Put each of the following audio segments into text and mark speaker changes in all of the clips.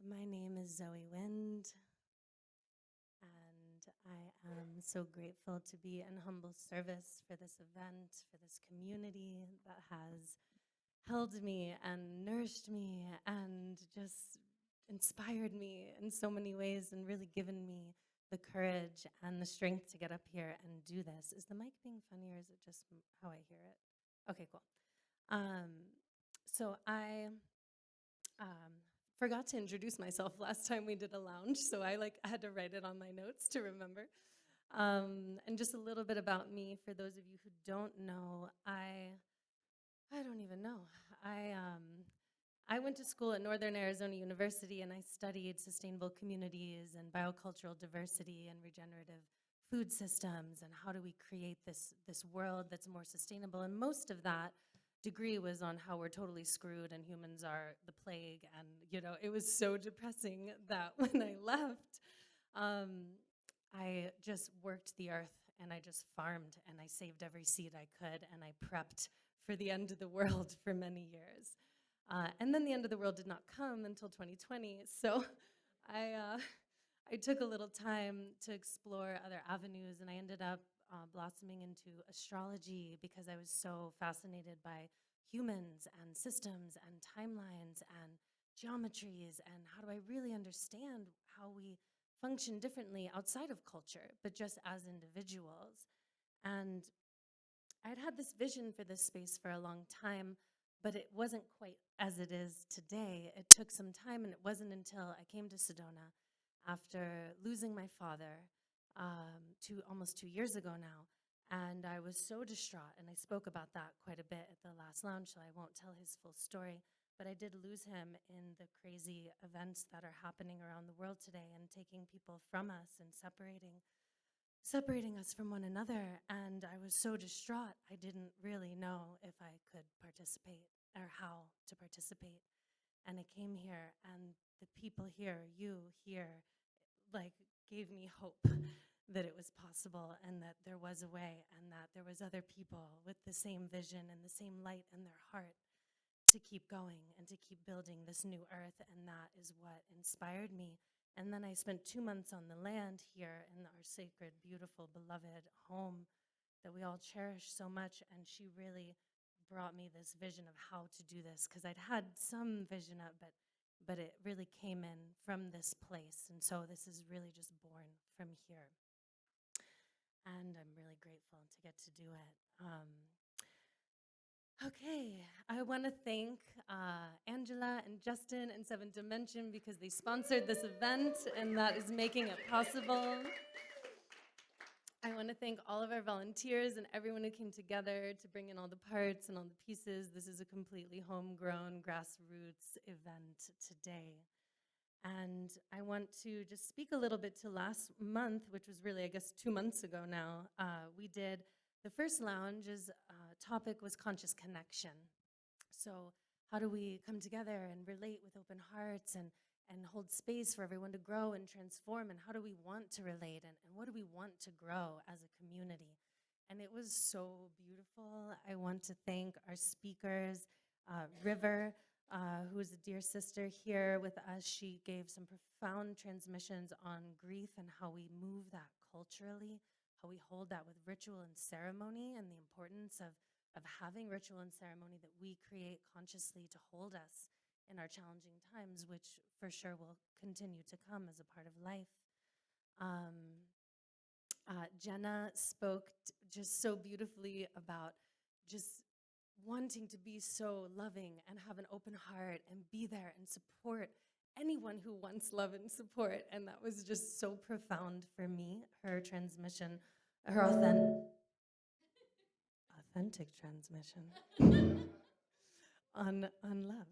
Speaker 1: My name is Zoe Wind, and I am so grateful to be in humble service for this event, for this community that has held me and nourished me and just inspired me in so many ways and really given me the courage and the strength to get up here and do this. Is the mic being funny or is it just how I hear it? Okay, cool. So I forgot to introduce myself last time we did a lounge, so I had to write it on my notes to remember. And just a little bit about me for those of you who don't know. I don't even know. I went to school at Northern Arizona University, and I studied sustainable communities and biocultural diversity and regenerative food systems and how do we create this world that's more sustainable. And most of that degree was on how we're totally screwed and humans are the plague. And it was so depressing that when I left, um, I just worked the earth and I just farmed and I saved every seed I could and I prepped for the end of the world for many years. And then the end of the world did not come until 2020. So I, uh, I took a little time to explore other avenues, and I ended up blossoming into astrology because I was so fascinated by humans and systems and timelines and geometries and how do I really understand how we function differently outside of culture, but just as individuals. And I'd had this vision for this space for a long time, but it wasn't quite as it is today. It took some time, and it wasn't until I came to Sedona after losing my father almost 2 years ago now. And I was so distraught, and I spoke about that quite a bit at the last lounge, so I won't tell his full story. But I did lose him in the crazy events that are happening around the world today and taking people from us and separating us from one another. And I was so distraught, I didn't really know if I could participate or how to participate. And I came here, and the people here, you here, gave me hope that it was possible and that there was a way and that there was other people with the same vision and the same light in their heart to keep going and to keep building this new earth. And that is what inspired me. And then I spent 2 months on the land here in our sacred, beautiful, beloved home that we all cherish so much. And she really brought me this vision of how to do this, because I'd had some vision of it, but it really came in from this place. And so this is really just born from here. And I'm really grateful to get to do it. Okay, I want to thank Angela and Justin and Seventh Dimension because they sponsored this event and that is making it possible. I want to thank all of our volunteers and everyone who came together to bring in all the parts and all the pieces. This is a completely homegrown, grassroots event today. And I want to just speak a little bit to last month, which was really, I guess, 2 months ago now. We did the first lounge's topic was conscious connection. So how do we come together and relate with open hearts and hold space for everyone to grow and transform, and how do we want to relate, and what do we want to grow as a community? And it was so beautiful. I want to thank our speakers, River, who is a dear sister here with us. She gave some profound transmissions on grief and how we move that culturally, how we hold that with ritual and ceremony, and the importance of having ritual and ceremony that we create consciously to hold us in our challenging times, which for sure will continue to come as a part of life. Jenna spoke just so beautifully about just wanting to be so loving and have an open heart and be there and support anyone who wants love and support. And that was just so profound for me, her transmission, her authentic transmission on love.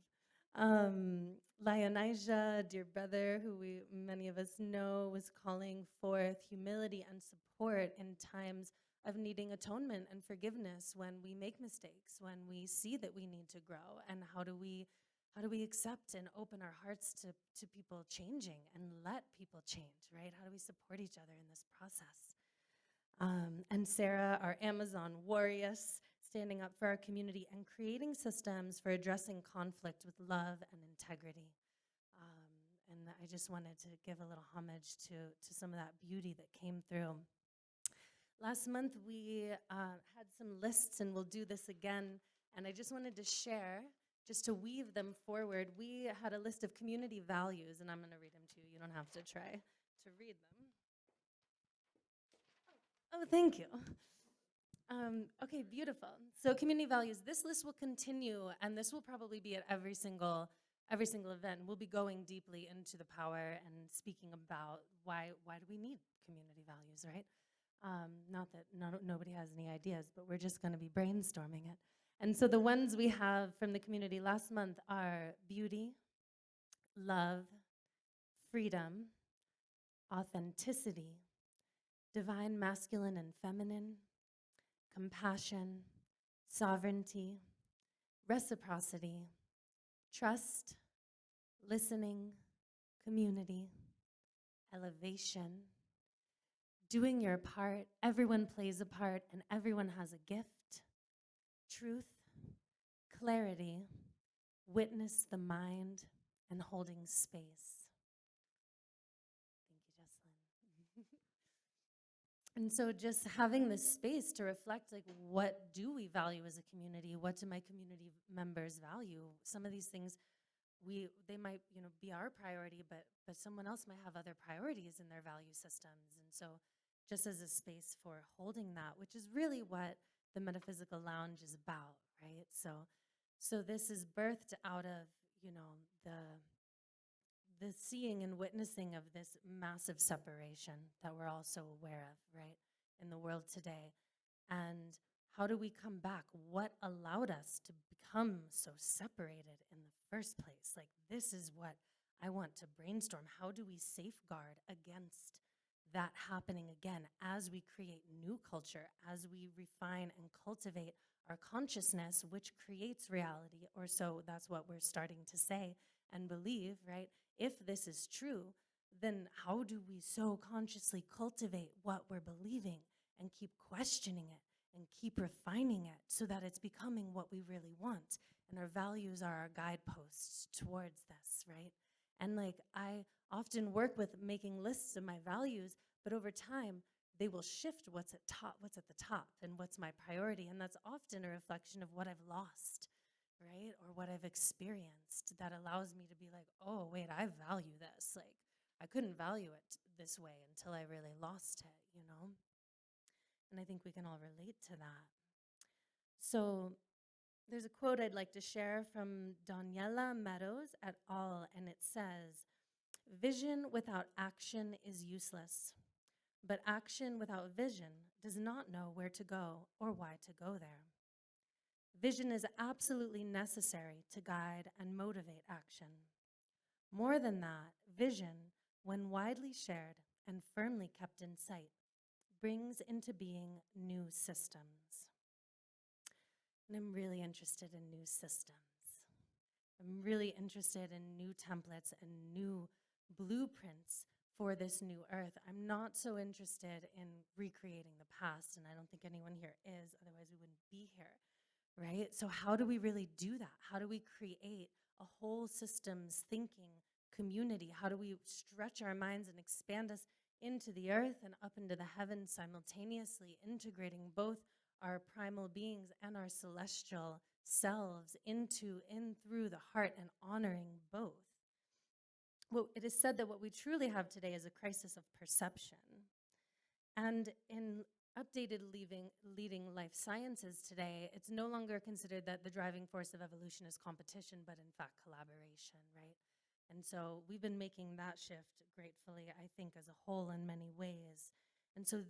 Speaker 1: Lionijah, dear brother, who many of us know, was calling forth humility and support in times of needing atonement and forgiveness when we make mistakes, when we see that we need to grow, and how do we accept and open our hearts to people changing and let people change, right? How do we support each other in this process? And Sarah, our Amazon warrior, standing up for our community and creating systems for addressing conflict with love and integrity. And I just wanted to give a little homage to some of that beauty that came through. Last month, we had some lists, and we'll do this again. And I just wanted to share, just to weave them forward. We had a list of community values, and I'm going to read them to you. You don't have to try to read them. Oh, thank you. Okay, beautiful. So community values. This list will continue, and this will probably be at every single event. We'll be going deeply into the power and speaking about why do we need community values, right? Not that nobody has any ideas, but we're just going to be brainstorming it. And so the ones we have from the community last month are beauty, love, freedom, authenticity, divine masculine and feminine, compassion, sovereignty, reciprocity, trust, listening, community, elevation, doing your part, everyone plays a part and everyone has a gift, truth, clarity, witness the mind, and holding space. Thank you, Jessalyn. And so just having this space to reflect, like, what do we value as a community? What do my community members value? Some of these things, they might, be our priority, but someone else might have other priorities in their value systems. And so just as a space for holding that, which is really what the Metaphysical Lounge is about, right? So this is birthed out of, the seeing and witnessing of this massive separation that we're all so aware of, right, in the world today. And how do we come back? What allowed us to become so separated in the first place? Like, this is what I want to brainstorm. How do we safeguard against that happening again as we create new culture, as we refine and cultivate our consciousness, which creates reality? Or so that's what we're starting to say and believe, right? If this is true, then how do we so consciously cultivate what we're believing and keep questioning it and keep refining it so that it's becoming what we really want? And our values are our guideposts towards this, right? And like, I often work with making lists of my values, but over time, they will shift what's at the top and what's my priority. And that's often a reflection of what I've lost, right? Or what I've experienced that allows me to be like, oh, wait, I value this. Like, I couldn't value it this way until I really lost it, And I think we can all relate to that. So there's a quote I'd like to share from Daniela Meadows et al., and it says, "Vision without action is useless, but action without vision does not know where to go or why to go there. Vision is absolutely necessary to guide and motivate action. More than that, vision, when widely shared and firmly kept in sight, brings into being new systems." And I'm really interested in new systems. I'm really interested in new templates and new blueprints for this new earth. I'm not so interested in recreating the past, and I don't think anyone here is, otherwise we wouldn't be here, right? So how do we really do that? How do we create a whole systems thinking community? How do we stretch our minds and expand us into the earth and up into the heavens simultaneously, integrating both our primal beings and our celestial selves in through the heart and honoring both? Well, it is said that what we truly have today is a crisis of perception. And in updated leading life sciences today, it's no longer considered that the driving force of evolution is competition, but in fact collaboration, right? And so we've been making that shift gratefully, I think, as a whole in many ways. And so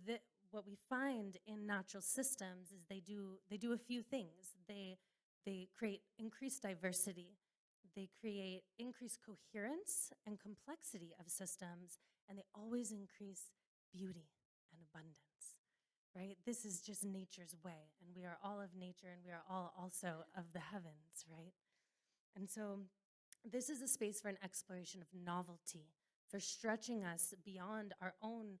Speaker 1: what we find in natural systems is they do a few things. They create increased diversity. They create increased coherence and complexity of systems, and they always increase beauty and abundance, right? This is just nature's way, and we are all of nature, and we are all also of the heavens, right? And so this is a space for an exploration of novelty, for stretching us beyond our own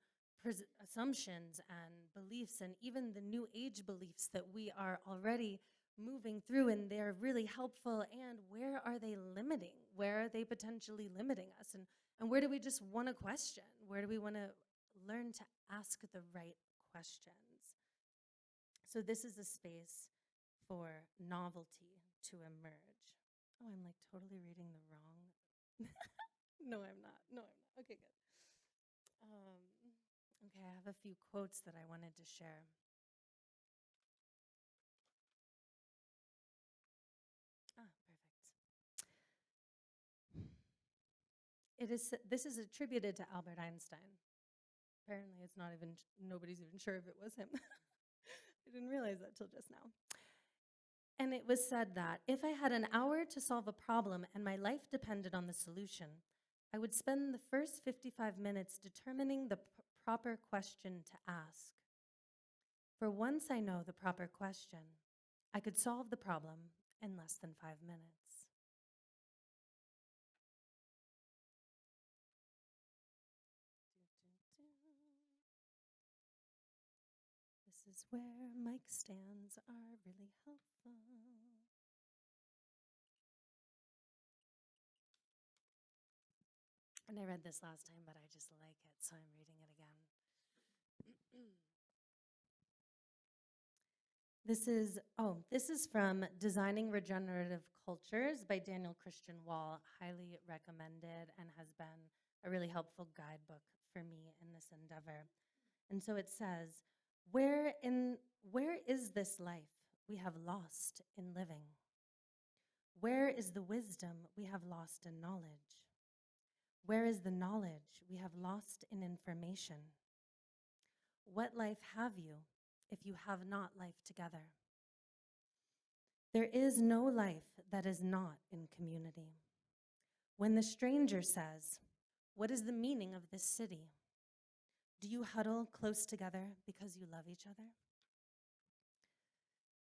Speaker 1: assumptions and beliefs, and even the new age beliefs that we are already moving through and they're really helpful, and where are they limiting? Where are they potentially limiting us? And where do we just want to question? Where do we want to learn to ask the right questions? So this is a space for novelty to emerge. Oh, I'm like totally reading the wrong. No, I'm not. No, I'm not. Okay, good. Okay, I have a few quotes that I wanted to share. Perfect. This is attributed to Albert Einstein. Apparently, it's not even, nobody's even sure if it was him. I didn't realize that till just now. And it was said that if I had an hour to solve a problem and my life depended on the solution, I would spend the first 55 minutes determining the proper question to ask. For once I know the proper question, I could solve the problem in less than 5 minutes. This is where mic stands are really helpful. And I read this last time, but I just like it, so I'm reading it again. This is from Designing Regenerative Cultures by Daniel Christian Wall, highly recommended, and has been a really helpful guidebook for me in this endeavor. And so it says, where is this life we have lost in living? Where is the wisdom we have lost in knowledge? Where is the knowledge we have lost in information? What life have you if you have not life together? There is no life that is not in community. When the stranger says, "What is the meaning of this city?" do you huddle close together because you love each other?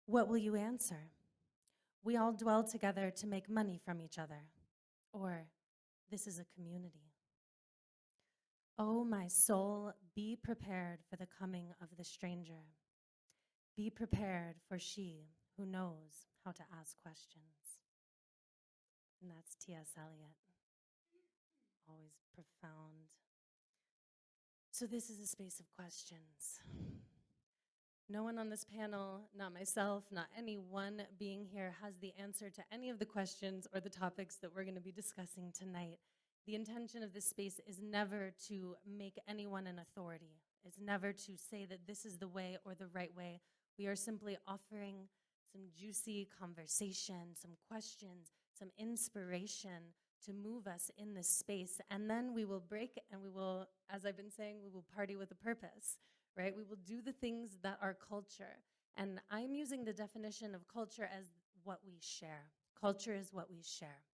Speaker 1: What will you answer? We all dwell together to make money from each other. Or, this is a community. Oh, my soul, be prepared for the coming of the stranger. Be prepared for she who knows how to ask questions. And that's T.S. Eliot. Always profound. So this is a space of questions. No one on this panel, not myself, not any one being here has the answer to any of the questions or the topics that we're going to be discussing tonight. The intention of this space is never to make anyone an authority. It's never to say that this is the way or the right way. We are simply offering some juicy conversation, some questions, some inspiration to move us in this space. And then we will break and we will, as I've been saying, we will party with a purpose. Right? We will do the things that are culture. And I'm using the definition of culture as what we share. Culture is what we share.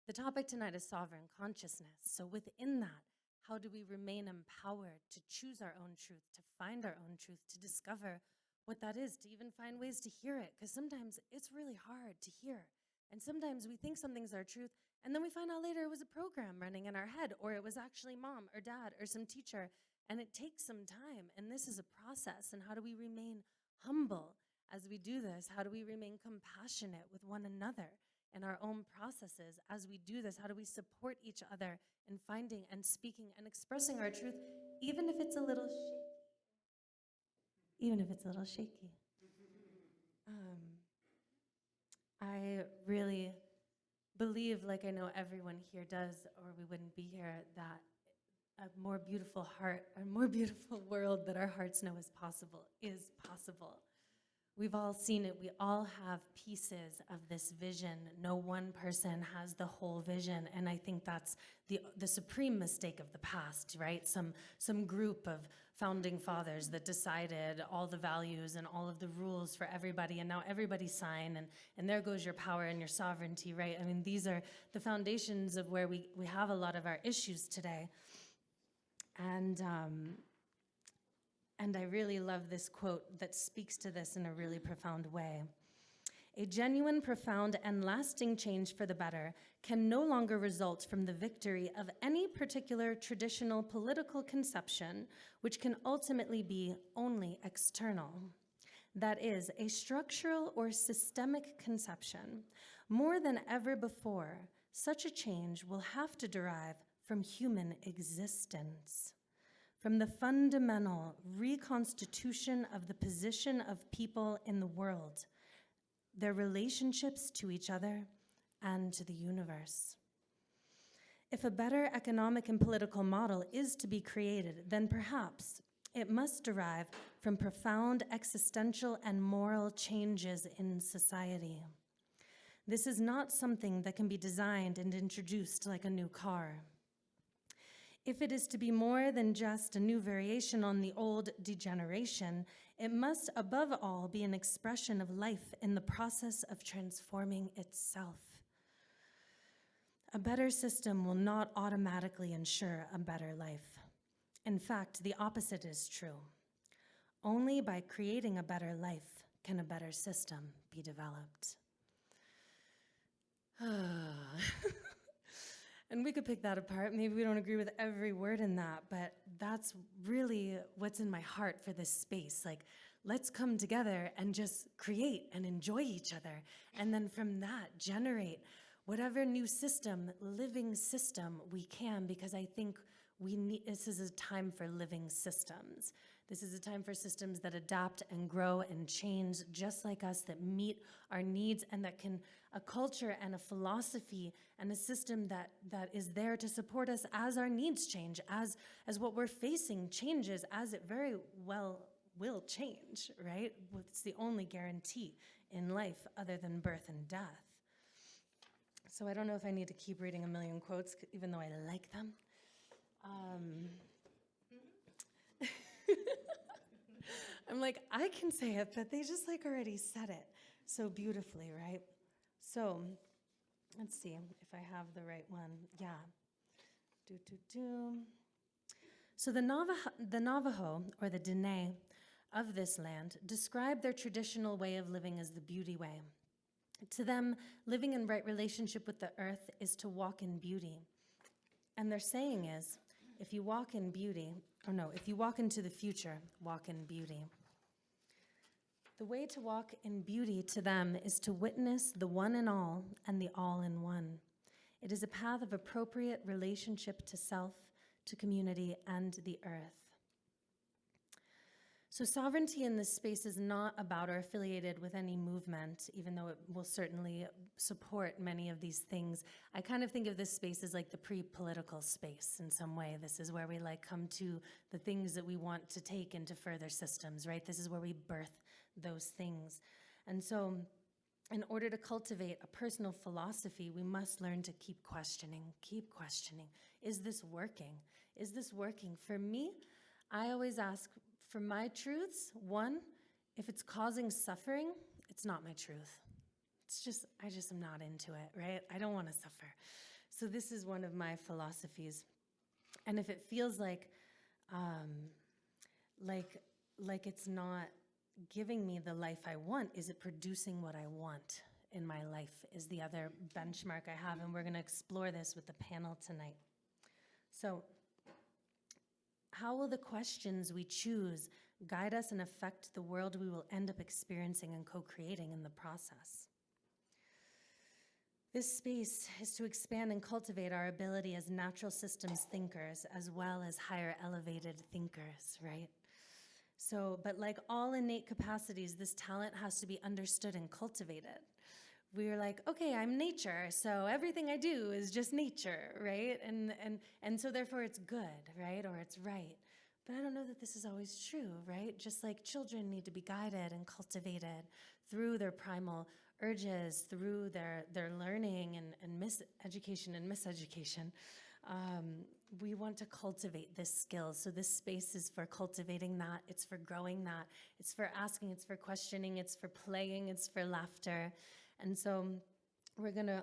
Speaker 1: The topic tonight is sovereign consciousness. So within that, how do we remain empowered to choose our own truth, to find our own truth, to discover what that is, to even find ways to hear it? Because sometimes it's really hard to hear. And sometimes we think something's our truth, and then we find out later it was a program running in our head, or it was actually mom or dad or some teacher. And it takes some time, and this is a process. And how do we remain humble as we do this? How do we remain compassionate with one another in our own processes as we do this? How do we support each other in finding and speaking and expressing our truth, even if it's a little shaky? Even if it's a little shaky. I really believe, like I know everyone here does, or we wouldn't be here, that a more beautiful heart, a more beautiful world that our hearts know is possible. We've all seen it. We all have pieces of this vision. No one person has the whole vision, and I think that's the supreme mistake of the past, right? Some group of founding fathers that decided all the values and all of the rules for everybody, and now everybody sign, and there goes your power and your sovereignty, right? I mean, these are the foundations of where we have a lot of our issues today. And I really love this quote that speaks to this in a really profound way. A genuine, profound, and lasting change for the better can no longer result from the victory of any particular traditional political conception, which can ultimately be only external. That is, a structural or systemic conception. More than ever before, such a change will have to derive from human existence, from the fundamental reconstitution of the position of people in the world, their relationships to each other and to the universe. If a better economic and political model is to be created, then perhaps it must derive from profound existential and moral changes in society. This is not something that can be designed and introduced like a new car. If it is to be more than just a new variation on the old degeneration, it must above all be an expression of life in the process of transforming itself. A better system will not automatically ensure a better life. In fact, the opposite is true. Only by creating a better life can a better system be developed. And we could pick that apart. Maybe we don't agree with every word in that, but that's really what's in my heart for this space. Like, let's come together and just create and enjoy each other. And then from that, generate whatever new system, living system we can, because I think this is a time for living systems. This is a time for systems that adapt and grow and change just like us, that meet our needs, and that can, a culture and a philosophy and a system that is there to support us as our needs change, as what we're facing changes, as it very well will change, right? It's the only guarantee in life other than birth and death. So I don't know if I need to keep reading a million quotes, even though I like them. I'm like, I can say it, but they just like already said it so beautifully, right? So let's see if I have the right one. Yeah. So the Navajo, or the Dene of this land, describe their traditional way of living as the beauty way. To them, living in right relationship with the earth is to walk in beauty. And their saying is, if you walk in beauty, if you walk into the future, walk in beauty. The way to walk in beauty to them is to witness the one in all and the all in one. It is a path of appropriate relationship to self, to community, and the earth. So sovereignty in this space is not about or affiliated with any movement, even though it will certainly support many of these things. I kind of think of this space as like the pre-political space in some way. This is where we like come to the things that we want to take into further systems, right? This is where we birth those things. And so in order to cultivate a personal philosophy, we must learn to keep questioning. Is this working? Is this working? For me, I always ask, for my truths, one, if it's causing suffering, it's not my truth. I just am not into it, right? I don't want to suffer. So this is one of my philosophies. And if it feels like it's not giving me the life I want, is it producing what I want in my life, is the other benchmark I have. And we're going to explore this with the panel tonight. So how will the questions we choose guide us and affect the world we will end up experiencing and co-creating in the process? This space is to expand and cultivate our ability as natural systems thinkers as well as higher elevated thinkers, right? So, but like all innate capacities, this talent has to be understood and cultivated. We're like, okay, I'm nature, so everything I do is just nature, right? And so therefore it's good, right? Or it's right. But I don't know that this is always true, right? Just like children need to be guided and cultivated through their primal urges, through their learning and miseducation and miseducation. We want to cultivate this skill. So this space is for cultivating that. It's for growing that. It's for asking. It's for questioning. It's for playing. It's for laughter. And so we're gonna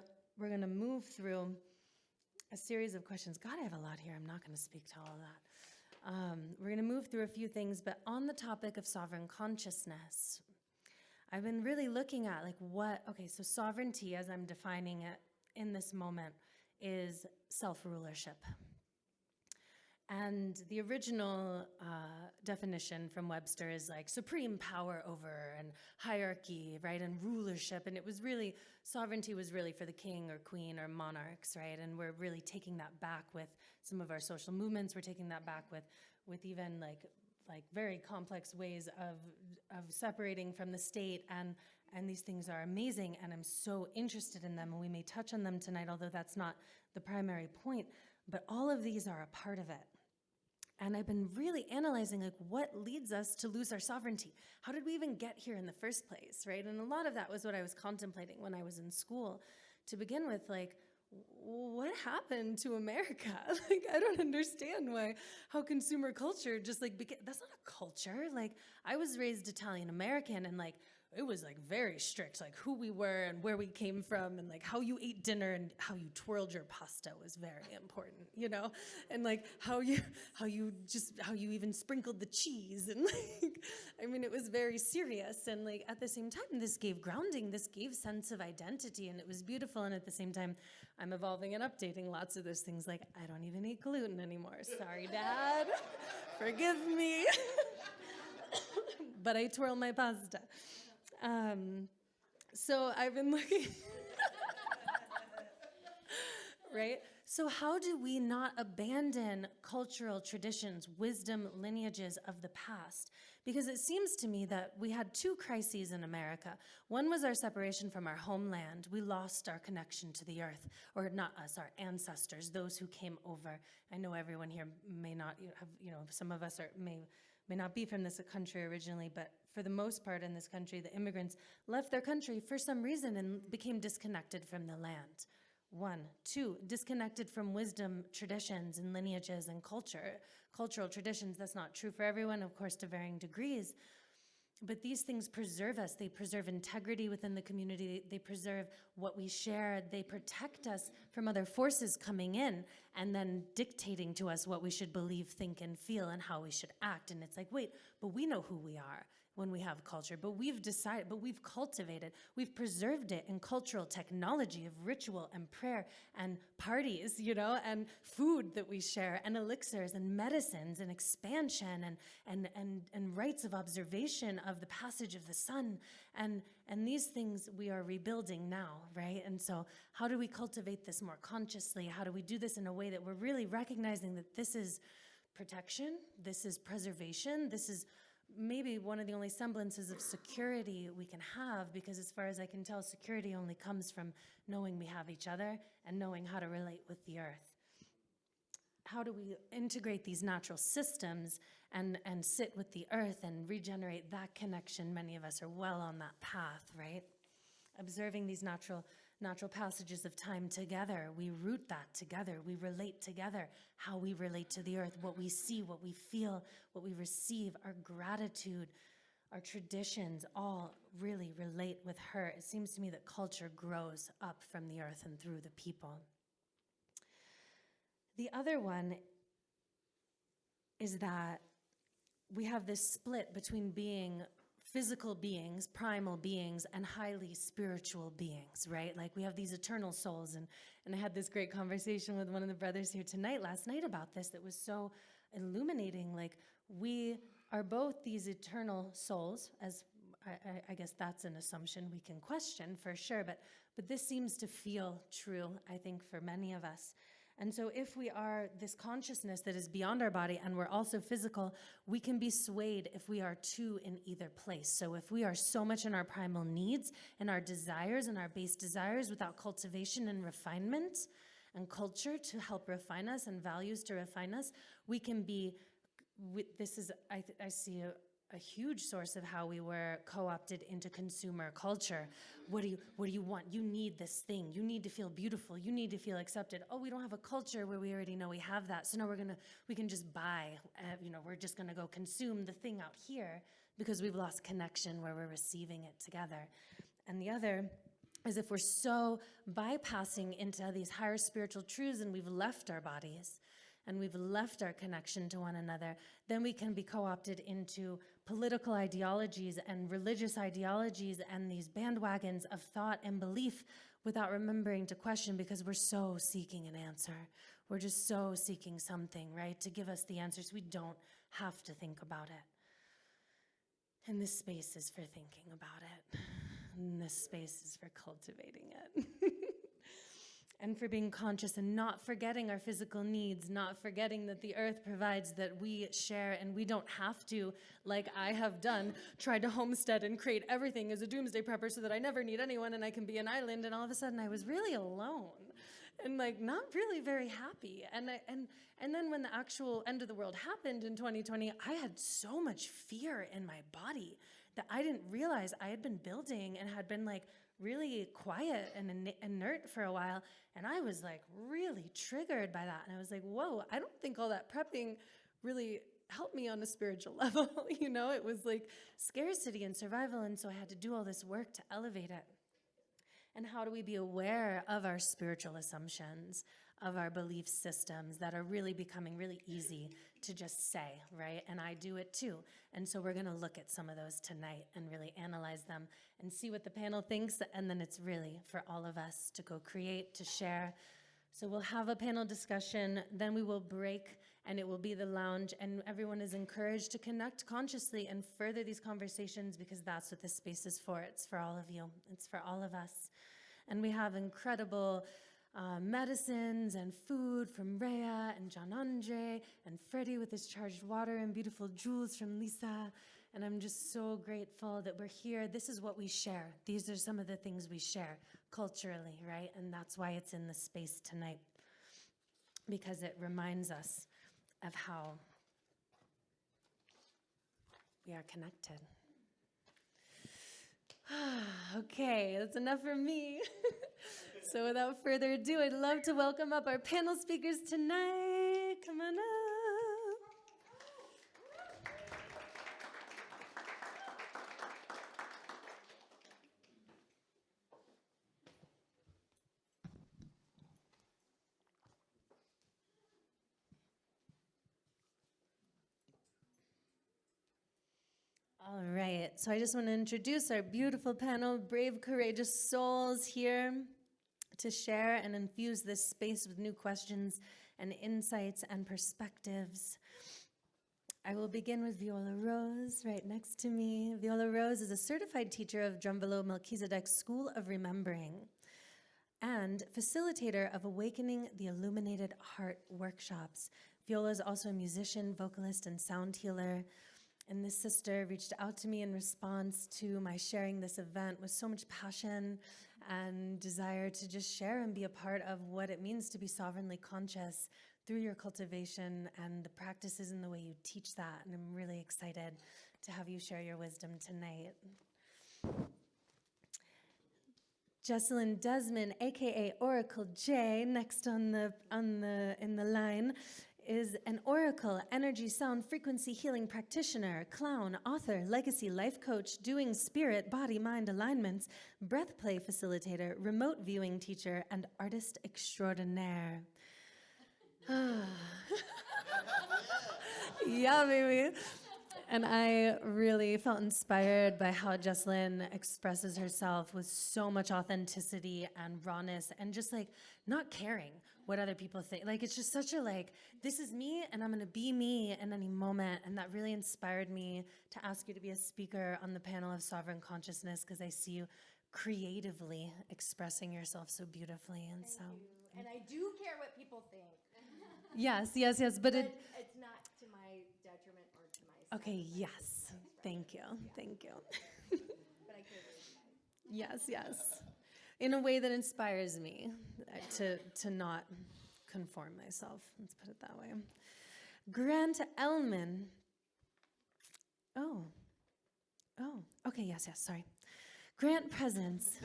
Speaker 1: move through a series of questions. God, I have a lot here. I'm not going to speak to all of that. We're going to move through a few things, but on the topic of sovereign consciousness, I've been really looking at so sovereignty, as I'm defining it in this moment, is self-rulership. And the original definition from Webster is like supreme power over and hierarchy, right, and rulership. And it was really, sovereignty was really for the king or queen or monarchs, right? And we're really taking that back with some of our social movements. We're taking that back with even like very complex ways of separating from the state. And these things are amazing, and I'm so interested in them, and we may touch on them tonight, although that's not the primary point. But all of these are a part of it. And I've been really analyzing like what leads us to lose our sovereignty. How did we even get here in the first place, right? And a lot of that was what I was contemplating when I was in school. To begin with, like, what happened to America? Like, I don't understand how consumer culture just like, that's not a culture. Like, I was raised Italian American, and like, it was like very strict, like who we were and where we came from, and like how you ate dinner and how you twirled your pasta was very important, you know, and like how you even sprinkled the cheese, and like, I mean, it was very serious. And like at the same time, this gave grounding, this gave sense of identity, and it was beautiful. And at the same time, I'm evolving and updating lots of those things. Like, I don't even eat gluten anymore. Sorry, Dad. Forgive me. But I twirl my pasta. So I've been looking, right? So how do we not abandon cultural traditions, wisdom, lineages of the past? Because it seems to me that we had two crises in America. One was our separation from our homeland. We lost our connection to the earth, or not us, our ancestors, those who came over. I know everyone here may not have, some of us may not be from this country originally, but for the most part in this country, the immigrants left their country for some reason and became disconnected from the land. 1. 2, disconnected from wisdom, traditions, and lineages and cultural traditions. That's not true for everyone, of course, to varying degrees. But these things preserve us. They preserve integrity within the community. They preserve what we share. They protect us from other forces coming in and then dictating to us what we should believe, think, and feel, and how we should act. And it's like, wait, but we know who we are when we have culture, but we've decided, but we've cultivated, we've preserved it in cultural technology of ritual and prayer and parties, and food that we share, and elixirs and medicines and expansion and rites of observation of the passage of the sun. And these things we are rebuilding now, right? And so how do we cultivate this more consciously? How do we do this in a way that we're really recognizing that this is protection, this is preservation, this is maybe one of the only semblances of security we can have, because as far as I can tell, security only comes from knowing we have each other and knowing how to relate with the earth. How do we integrate these natural systems and sit with the earth and regenerate that connection? Many of us are well on that path, right? Observing these natural passages of time together. We root that together. We relate together, how we relate to the earth, what we see, what we feel, what we receive, our gratitude, our traditions, all really relate with her. It seems to me that culture grows up from the earth and through the people. The other one is that we have this split between being physical beings, primal beings, and highly spiritual beings, right? Like we have these eternal souls. And I had this great conversation with one of the brothers here last night about this that was so illuminating. Like we are both these eternal souls, as I guess that's an assumption we can question for sure, but this seems to feel true, I think, for many of us. And so if we are this consciousness that is beyond our body and we're also physical, we can be swayed if we are two in either place. So if we are so much in our primal needs and our desires and our base desires without cultivation and refinement and culture to help refine us and values to refine us, we can be, this is, I see a huge source of how we were co-opted into consumer culture. What do you want? You need this thing. You need to feel beautiful. You need to feel accepted. Oh, we don't have a culture where we already know we have that. So now we can just buy, we're just gonna go consume the thing out here because we've lost connection where we're receiving it together. And the other is if we're so bypassing into these higher spiritual truths and we've left our bodies and we've left our connection to one another, then we can be co-opted into political ideologies and religious ideologies and these bandwagons of thought and belief without remembering to question, because we're so seeking an answer. We're just so seeking something, right, to give us the answers. We don't have to think about it. And this space is for thinking about it. And this space is for cultivating it. And for being conscious and not forgetting our physical needs, not forgetting that the earth provides, that we share, and we don't have to, like I have done, try to homestead and create everything as a doomsday prepper so that I never need anyone and I can be an island, and all of a sudden I was really alone and like not really very happy. And then when the actual end of the world happened in 2020, I had so much fear in my body that I didn't realize I had been building and had been like really quiet and inert for a while, and I was like really triggered by that. And I was like, whoa, I don't think all that prepping really helped me on a spiritual level. You know, it was like scarcity and survival, and so I had to do all this work to elevate it. And how do we be aware of our spiritual assumptions, of our belief systems that are really becoming really easy to just say, right? And I do it too. And so we're going to look at some of those tonight and really analyze them and see what the panel thinks. And then it's really for all of us to go create, to share. So we'll have a panel discussion, then we will break, and it will be the lounge, and everyone is encouraged to connect consciously and further these conversations, because that's what this space is for. It's for all of you. It's for all of us. And we have incredible medicines and food from Rhea and John Andre and Freddie with his charged water and beautiful jewels from Lisa. And I'm just so grateful that we're here. This is what we share. These are some of the things we share culturally, right? And that's why it's in the space tonight, because it reminds us of how we are connected. Okay, that's enough for me. So without further ado, I'd love to welcome up our panel speakers tonight. Come on up. All right, so I just want to introduce our beautiful panel, brave, courageous souls here to share and infuse this space with new questions and insights and perspectives. I will begin with Viola Rose, right next to me. Viola Rose is a certified teacher of Drumbelow Melchizedek's School of Remembering and facilitator of Awakening the Illuminated Heart workshops. Viola is also a musician, vocalist, and sound healer. And this sister reached out to me in response to my sharing this event with so much passion and desire to just share and be a part of what it means to be sovereignly conscious through your cultivation and the practices and the way you teach that. And I'm really excited to have you share your wisdom tonight. Jessalyn Desmond, aka Oracle J, next in the line, is an oracle, energy, sound, frequency healing practitioner, clown, author, legacy life coach, doing spirit, body, mind alignments, breath play facilitator, remote viewing teacher, and artist extraordinaire. Yeah, baby. And I really felt inspired by how Jessalyn expresses herself with so much authenticity and rawness and just like not caring what other people think. Like it's just such a like, this is me and I'm gonna be me in any moment. And that really inspired me to ask you to be a speaker on the panel of Sovereign Consciousness, because I see you creatively expressing yourself so beautifully. And
Speaker 2: Thank you. And I do care what people think.
Speaker 1: Yes,
Speaker 2: but it's not to my detriment or to my
Speaker 1: okay, yes. Thank you.
Speaker 2: Yeah.
Speaker 1: Thank you.
Speaker 2: But I care for you guys.
Speaker 1: Yes. In a way that inspires me to not conform myself. Let's put it that way. Grant Ellman. Oh, okay, yes, sorry. Grant Presence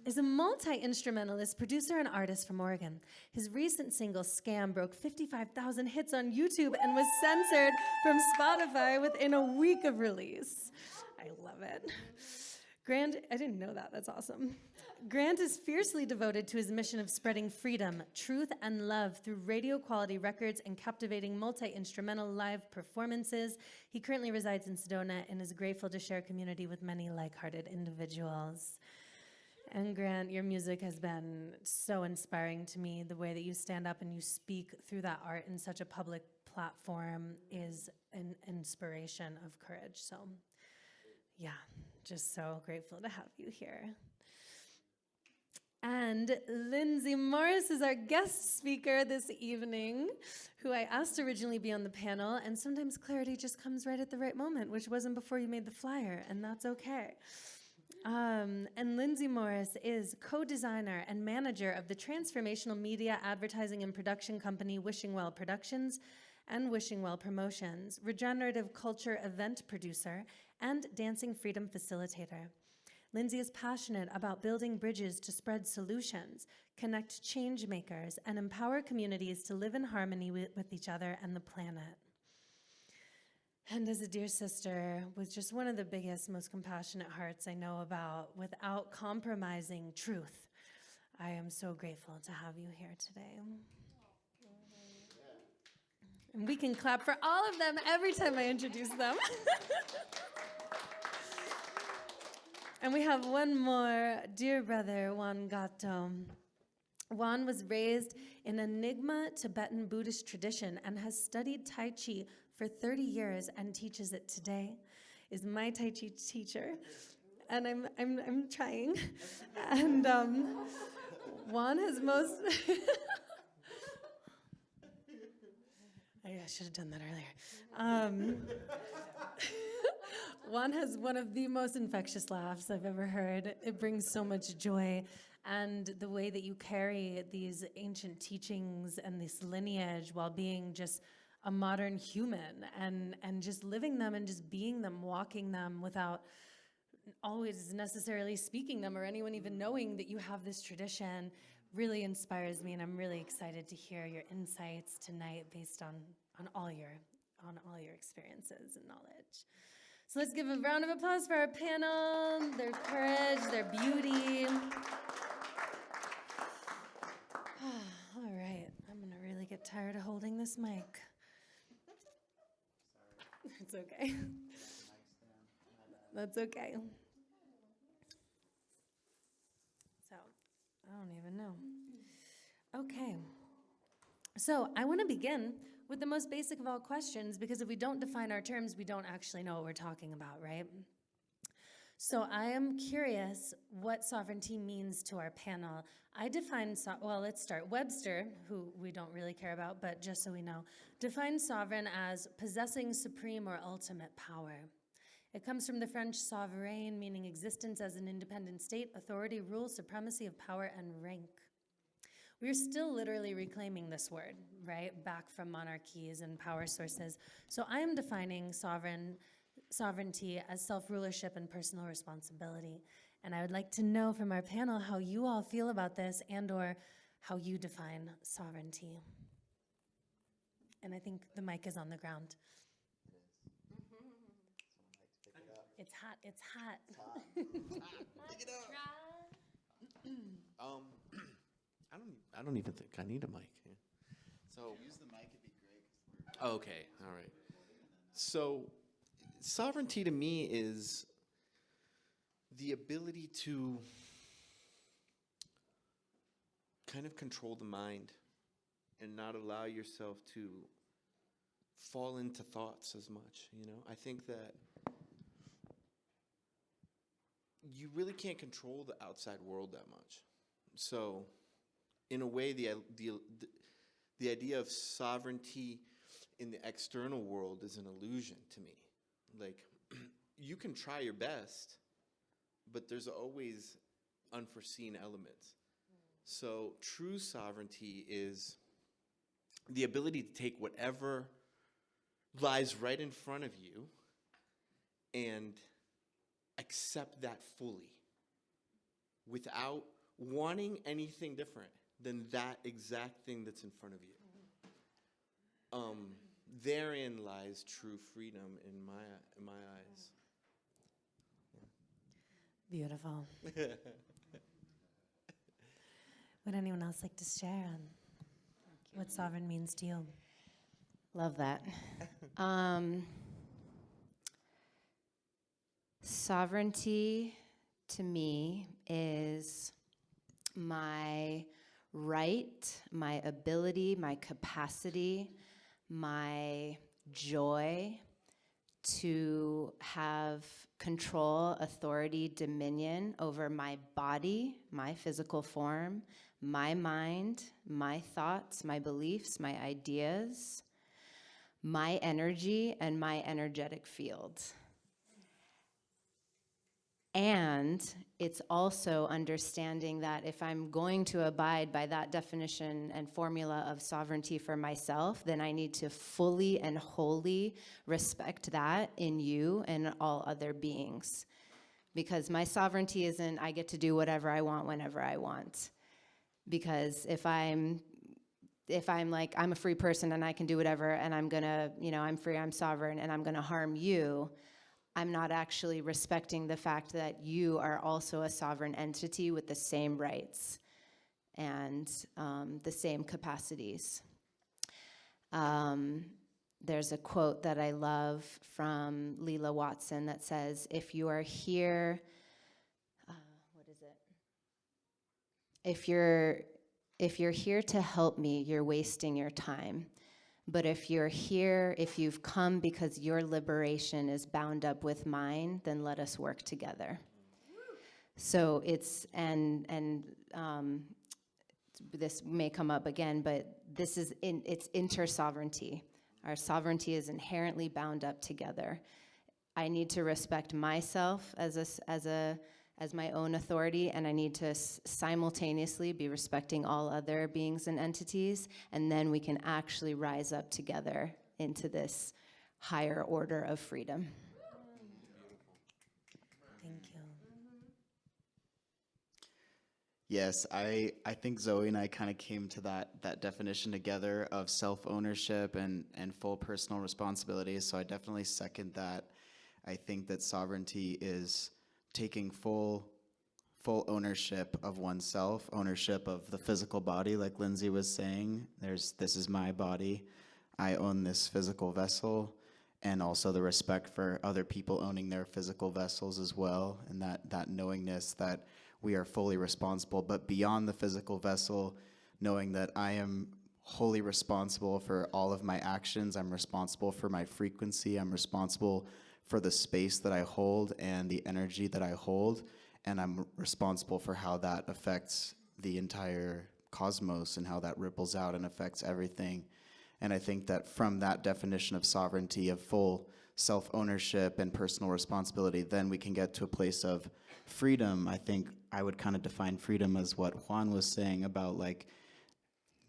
Speaker 1: is a multi-instrumentalist, producer, and artist from Oregon. His recent single, Scam, broke 55,000 hits on YouTube and was censored from Spotify within a week of release. I love it. Grant, I didn't know that, that's awesome. Grant is fiercely devoted to his mission of spreading freedom, truth, and love through radio quality records and captivating multi-instrumental live performances. He currently resides in Sedona and is grateful to share community with many like-hearted individuals. And Grant, your music has been so inspiring to me. The way that you stand up and you speak through that art in such a public platform is an inspiration of courage. So, yeah, just so grateful to have you here. And Lindsay Morris is our guest speaker this evening, who I asked originally be on the panel, and sometimes clarity just comes right at the right moment, which wasn't before you made the flyer, and that's okay. And Lindsay Morris is co-designer and manager of the transformational media advertising and production company Wishing Well Productions and Wishing Well Promotions, regenerative culture event producer, and dancing freedom facilitator. Lindsay is passionate about building bridges to spread solutions, connect change makers, and empower communities to live in harmony with each other and the planet. And as a dear sister with just one of the biggest, most compassionate hearts I know about, without compromising truth, I am so grateful to have you here today. And we can clap for all of them every time I introduce them. And we have one more dear brother, Juan Gato. Juan was raised in Enigma Tibetan Buddhist tradition and has studied Tai Chi for 30 years and teaches it today. Is my Tai Chi teacher, and I'm trying. And Juan has most. I should have done that earlier. Juan has one of the most infectious laughs I've ever heard. It brings so much joy. And the way that you carry these ancient teachings and this lineage while being just a modern human and just living them and just being them, walking them without always necessarily speaking them or anyone even knowing that you have this tradition really inspires me. And I'm really excited to hear your insights tonight based on all your experiences and knowledge. So let's give a round of applause for our panel, their courage, their beauty. All right, I'm gonna really get tired of holding this mic. It's okay. That's okay. So, I don't even know. Okay. So I want to begin with the most basic of all questions, because if we don't define our terms, we don't actually know what we're talking about, right? So I am curious what sovereignty means to our panel. I define, well, let's start. Webster, who we don't really care about, but just so we know, defines sovereign as possessing supreme or ultimate power. It comes from the French souverain, meaning existence as an independent state, authority, rule, supremacy of power, and rank. We're still literally reclaiming this word, right, back from monarchies and power sources. So I am defining sovereignty as self-rulership and personal responsibility. And I would like to know from our panel how you all feel about this and or how you define sovereignty. And I think the mic is on the ground. It's hot, it's hot.
Speaker 3: It's hot. Pick it up. I don't even think I need a mic. Yeah. So
Speaker 4: use the mic, it'd be great.
Speaker 3: okay, all right. So sovereignty to me is the ability to kind of control the mind and not allow yourself to fall into thoughts as much, you know? I think that you really can't control the outside world that much. So in a way, the idea of sovereignty in the external world is an illusion to me. Like, you can try your best, but there's always unforeseen elements. So true sovereignty is the ability to take whatever lies right in front of you and accept that fully without wanting anything different than that exact thing that's in front of you. Therein lies true freedom in my eyes.
Speaker 1: Beautiful. Would anyone else like to share on what sovereign means to you?
Speaker 2: Love that. Sovereignty to me is my right, my ability, my capacity, my joy to have control, authority, dominion over my body, my physical form, my mind, my thoughts, my beliefs, my ideas, my energy, and my energetic field. And it's also understanding that if I'm going to abide by that definition and formula of sovereignty for myself, then I need to fully and wholly respect that in you and all other beings. Because my sovereignty isn't I get to do whatever I want whenever I want. Because if I'm like, I'm a free person and I can do whatever and I'm gonna, I'm free, I'm sovereign, and I'm gonna harm you, I'm not actually respecting the fact that you are also a sovereign entity with the same rights and the same capacities. There's a quote that I love from Leela Watson that says, if you are here, If you're here to help me, you're wasting your time. But if you're here, if you've come because your liberation is bound up with mine, then let us work together. So it's, this may come up again, but it's inter-sovereignty. Our sovereignty is inherently bound up together. I need to respect myself as my own authority, and I need to simultaneously be respecting all other beings and entities, and then we can actually rise up together into this higher order of freedom.
Speaker 1: Thank you.
Speaker 4: Yes, I think Zoe and I kind of came to that definition together of self-ownership and full personal responsibility, so I definitely second that. I think that sovereignty is taking full ownership of oneself, ownership of the physical body, like Lindsay was saying. This is my body. I own this physical vessel, and also the respect for other people owning their physical vessels as well, and that knowingness that we are fully responsible. But beyond the physical vessel, knowing that I am wholly responsible for all of my actions. I'm responsible for my frequency. I'm responsible for the space that I hold and the energy that I hold, and I'm responsible for how that affects the entire cosmos and how that ripples out and affects everything. And I think that from that definition of sovereignty, of full self-ownership and personal responsibility, then we can get to a place of freedom. I think I would kind of define freedom as what Juan was saying about like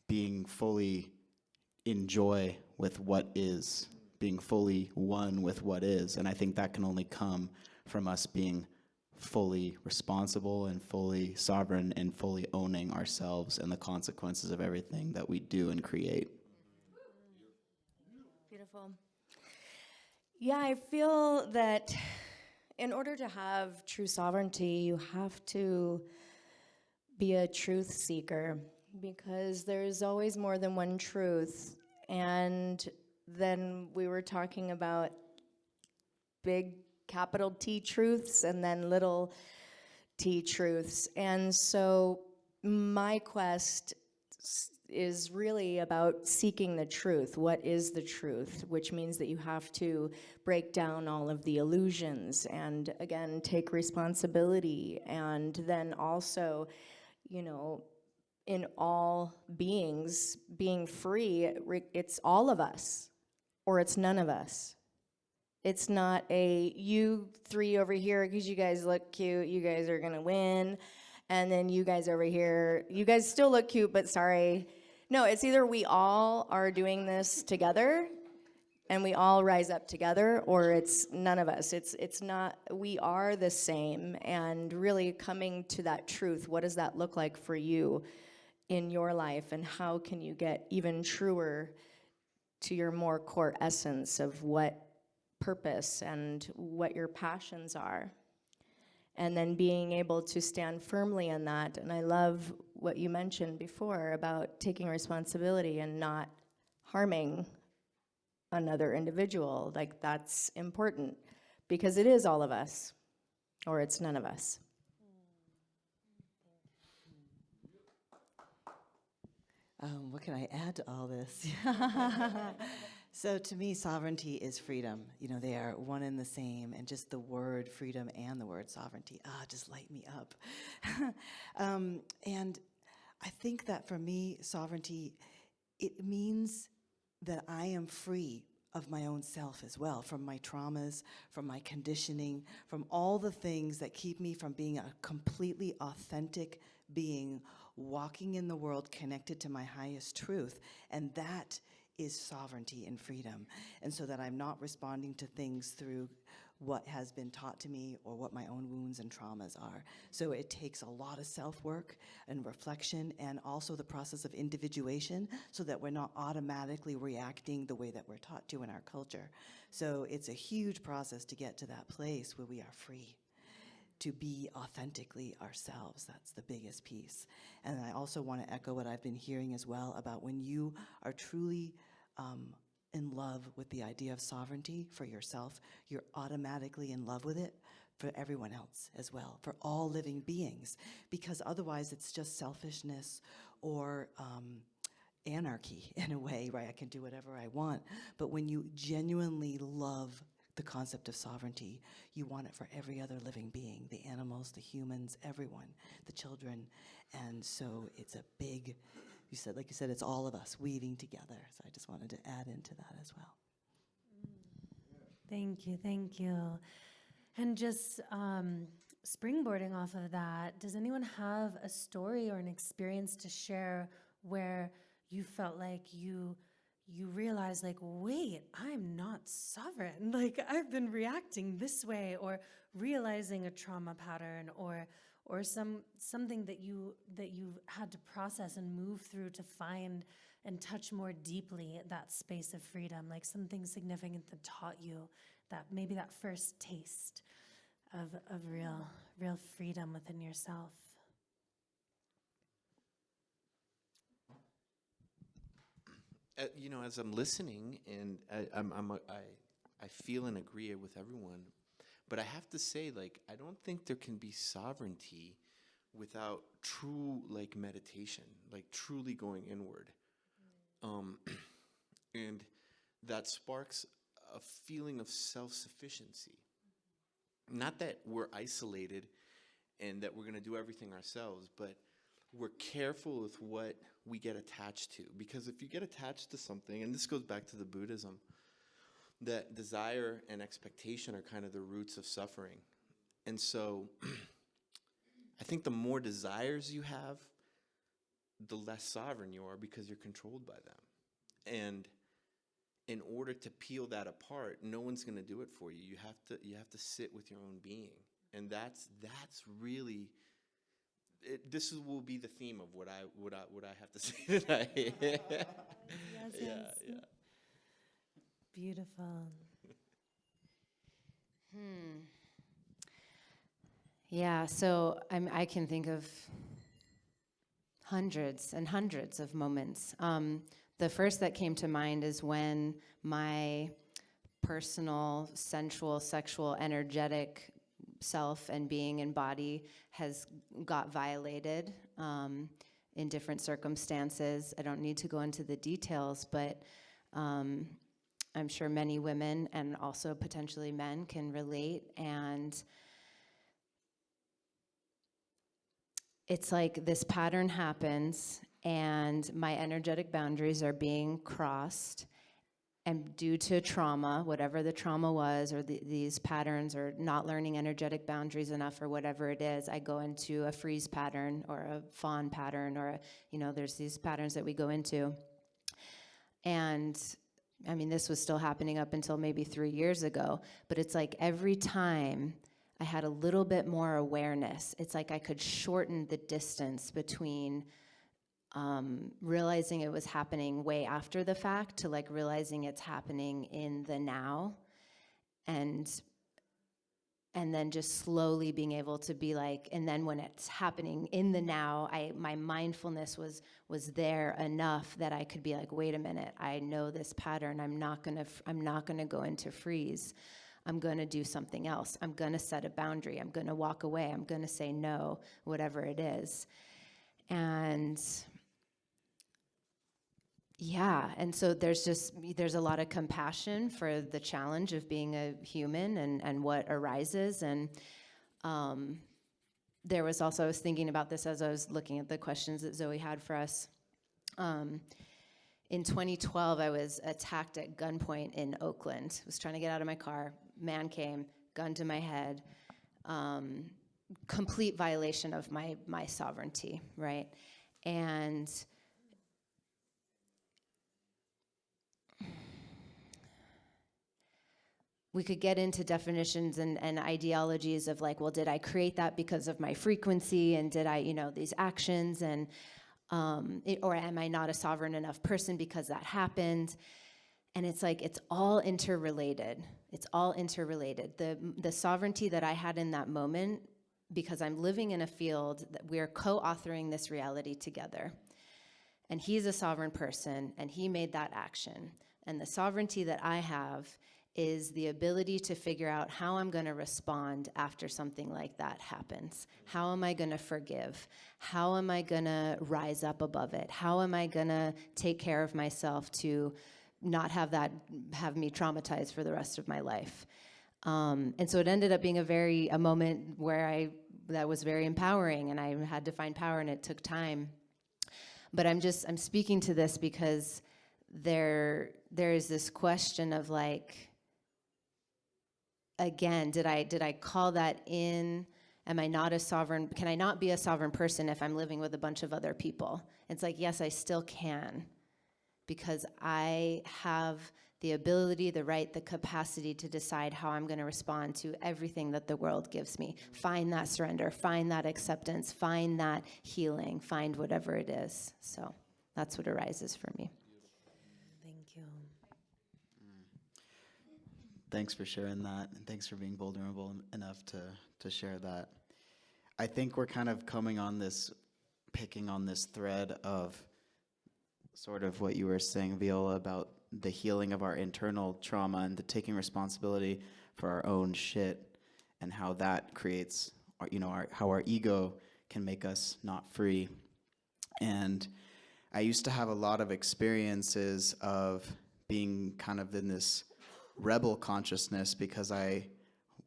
Speaker 4: being fully in joy with what is, being fully one with what is. And I think that can only come from us being fully responsible and fully sovereign and fully owning ourselves and the consequences of everything that we do and create.
Speaker 2: Beautiful. Yeah, I feel that in order to have true sovereignty, you have to be a truth seeker, because there's always more than one truth. And then we were talking about big capital T truths and then little t truths. And so my quest is really about seeking the truth. What is the truth? Which means that you have to break down all of the illusions and, again, take responsibility. And then also, in all beings, being free, it's all of us, or it's none of us. It's not a you three over here because you guys look cute, you guys are gonna win, and then you guys over here, you guys still look cute, but sorry. No, it's either we all are doing this together and we all rise up together, or it's none of us. It's not, we are the same, and really coming to that truth. What does that look like for you in your life, and how can you get even truer to your more core essence of what purpose and what your passions are? And then being able to stand firmly in that. And I love what you mentioned before about taking responsibility and not harming another individual. Like, that's important, because it is all of us, or it's none of us.
Speaker 5: What can I add to all this? So to me, sovereignty is freedom. You know, they are one and the same, and just the word freedom and the word sovereignty, just light me up. And I think that for me, sovereignty, it means that I am free of my own self as well, from my traumas, from my conditioning, from all the things that keep me from being a completely authentic being, walking in the world connected to my highest truth. And that is sovereignty and freedom. And so that I'm not responding to things through what has been taught to me or what my own wounds and traumas are. So it takes a lot of self-work and reflection, and also the process of individuation, so that we're not automatically reacting the way that we're taught to in our culture. So it's a huge process to get to that place where we are free to be authentically ourselves. That's the biggest piece. And I also want to echo what I've been hearing as well about when you are truly in love with the idea of sovereignty for yourself, you're automatically in love with it for everyone else as well, for all living beings, because otherwise it's just selfishness or anarchy in a way, right? I can do whatever I want. But when you genuinely love the concept of sovereignty, you want it for every other living being, the animals, the humans, everyone, the children. And so it's a big, like you said, it's all of us weaving together. So I just wanted to add into that as well.
Speaker 1: Thank you, thank you. And just springboarding off of that, does anyone have a story or an experience to share where you felt like you realized, like, wait, I'm not sovereign. Like, I've been reacting this way, or realizing a trauma pattern, or something that you had to process and move through to find and touch more deeply that space of freedom, like something significant that taught you that, maybe that first taste of real freedom within yourself.
Speaker 3: You know, as I'm listening, and I feel and agree with everyone, but I have to say, like, I don't think there can be sovereignty without true, like, meditation, like truly going inward. And that sparks a feeling of self-sufficiency. Not that we're isolated and that we're going to do everything ourselves, but we're careful with what we get attached to. Because if you get attached to something, and this goes back to the Buddhism, that desire and expectation are kind of the roots of suffering. And so I think the more desires you have, the less sovereign you are, because you're controlled by them. And in order to peel that apart, no one's going to do it for you. You have to sit with your own being. And that's really will be the theme of what I have to say tonight. Yeah.
Speaker 1: Beautiful.
Speaker 2: Yeah, so I can think of hundreds and hundreds of moments. The first that came to mind is when my personal, sensual, sexual, energetic self and being and body has got violated in different circumstances. I don't need to go into the details, but I'm sure many women and also potentially men can relate. And it's like this pattern happens and my energetic boundaries are being crossed, and due to trauma, whatever the trauma was, or these patterns, or not learning energetic boundaries enough, or whatever it is, I go into a freeze pattern or a fawn pattern, or there's these patterns that we go into. And I mean, this was still happening up until maybe 3 years ago, but it's like every time I had a little bit more awareness, it's like I could shorten the distance between realizing it was happening way after the fact to like realizing it's happening in the now, and then just slowly being able to be like, and then when it's happening in the now, my mindfulness was there enough that I could be like, wait a minute, I know this pattern. I'm not gonna go into freeze. I'm gonna do something else. I'm gonna set a boundary. I'm gonna walk away. I'm gonna say no, whatever it is. And Yeah, and so there's a lot of compassion for the challenge of being a human and what arises. And there was also, I was thinking about this as I was looking at the questions that Zoe had for us. In 2012, I was attacked at gunpoint in Oakland. I was trying to get out of my car. Man came, gun to my head. Complete violation of my sovereignty, right? And we could get into definitions and ideologies of like, well, did I create that because of my frequency, and did I, these actions, and or am I not a sovereign enough person because that happened? And it's like, it's all interrelated. It's all interrelated. The sovereignty that I had in that moment, because I'm living in a field that we're co-authoring this reality together. And he's a sovereign person, and he made that action. And the sovereignty that I have is the ability to figure out how I'm going to respond after something like that happens. How am I going to forgive? How am I going to rise up above it? How am I going to take care of myself to not have me traumatized for the rest of my life? And so it ended up being a moment where that was very empowering, and I had to find power, and it took time. But I'm speaking to this because there is this question of like, again, did I call that in? Am I not a sovereign? Can I not be a sovereign person if I'm living with a bunch of other people? It's like, yes, I still can, because I have the ability, the right, the capacity to decide how I'm going to respond to everything that the world gives me. Find that surrender, find that acceptance, find that healing, find whatever it is. So that's what arises for me.
Speaker 1: Thank you.
Speaker 4: Thanks for sharing that, and thanks for being vulnerable enough to share that. I think we're kind of picking on this thread of sort of what you were saying, Viola, about the healing of our internal trauma and the taking responsibility for our own shit, and how that creates, how our ego can make us not free. And I used to have a lot of experiences of being kind of in this rebel consciousness, because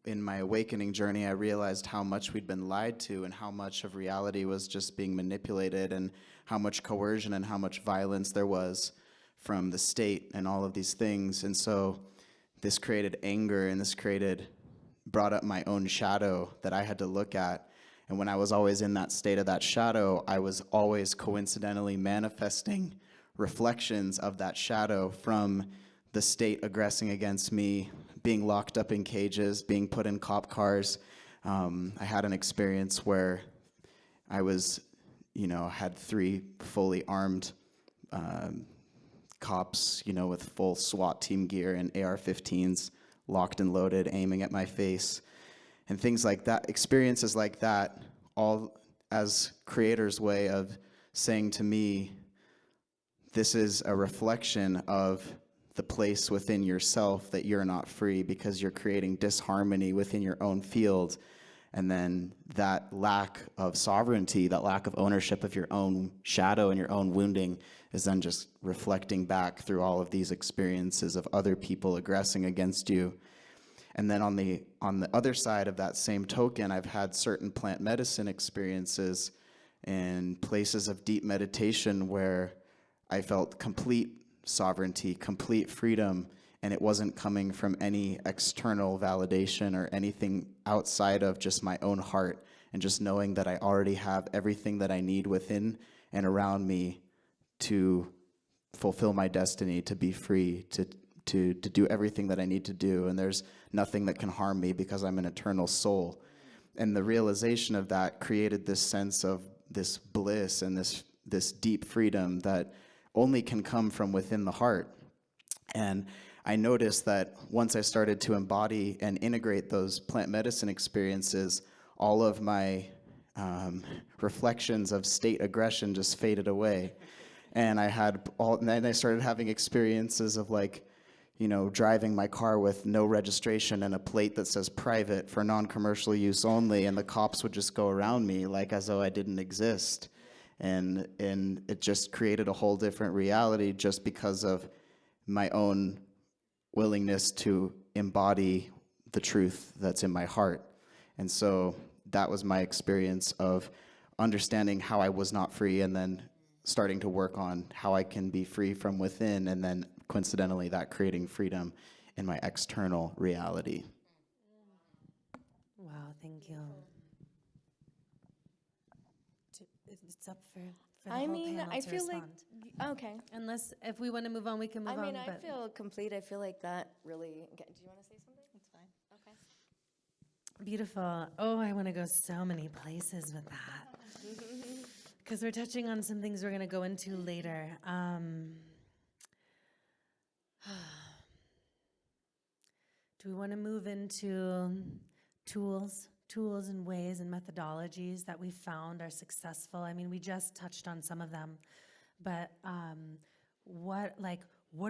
Speaker 4: in my awakening journey, I realized how much we'd been lied to, and how much of reality was just being manipulated, and how much coercion and how much violence there was from the state and all of these things. And so this created anger, and brought up my own shadow that I had to look at. And when I was always in that state of that shadow, I was always coincidentally manifesting reflections of that shadow from the state aggressing against me, being locked up in cages, being put in cop cars. I had an experience where I was, had 3 fully armed cops, with full SWAT team gear and AR-15s locked and loaded, aiming at my face, and things like that. Experiences like that, all as Creator's way of saying to me, this is a reflection of the place within yourself that you're not free, because you're creating disharmony within your own field. And then that lack of sovereignty, that lack of ownership of your own shadow and your own wounding, is then just reflecting back through all of these experiences of other people aggressing against you. And then on the other side of that same token, I've had certain plant medicine experiences in places of deep meditation where I felt complete sovereignty, complete freedom, and it wasn't coming from any external validation or anything outside of just my own heart, and just knowing that I already have everything that I need within and around me to fulfill my destiny, to be free, to do everything that I need to do, and there's nothing that can harm me because I'm an eternal soul. And the realization of that created this sense of this bliss and this deep freedom that only can come from within the heart. And I noticed that once I started to embody and integrate those plant medicine experiences, all of my reflections of state aggression just faded away. And then I started having experiences of driving my car with no registration and a plate that says private for non-commercial use only, and the cops would just go around me as though I didn't exist. and it just created a whole different reality just because of my own willingness to embody the truth that's in my heart. And so that was my experience of understanding how I was not free, and then starting to work on how I can be free from within, and then coincidentally that creating freedom in my external reality.
Speaker 1: Wow, thank you. It's up for the
Speaker 2: I
Speaker 1: whole
Speaker 2: mean,
Speaker 1: panel
Speaker 2: I
Speaker 1: to
Speaker 2: feel like,
Speaker 1: respond.
Speaker 2: okay.
Speaker 1: Unless, if we want to move on, we can move
Speaker 2: I mean,
Speaker 1: on.
Speaker 2: I
Speaker 1: But
Speaker 2: feel complete. I feel like that really, do you want to say something?
Speaker 5: That's fine.
Speaker 2: Okay.
Speaker 1: beautiful. Oh, I want to go so many places with that. Because we're touching on some things we're going to go into later. Do we want to move into tools and ways and methodologies that we found are successful? I mean, we just touched on some of them, but what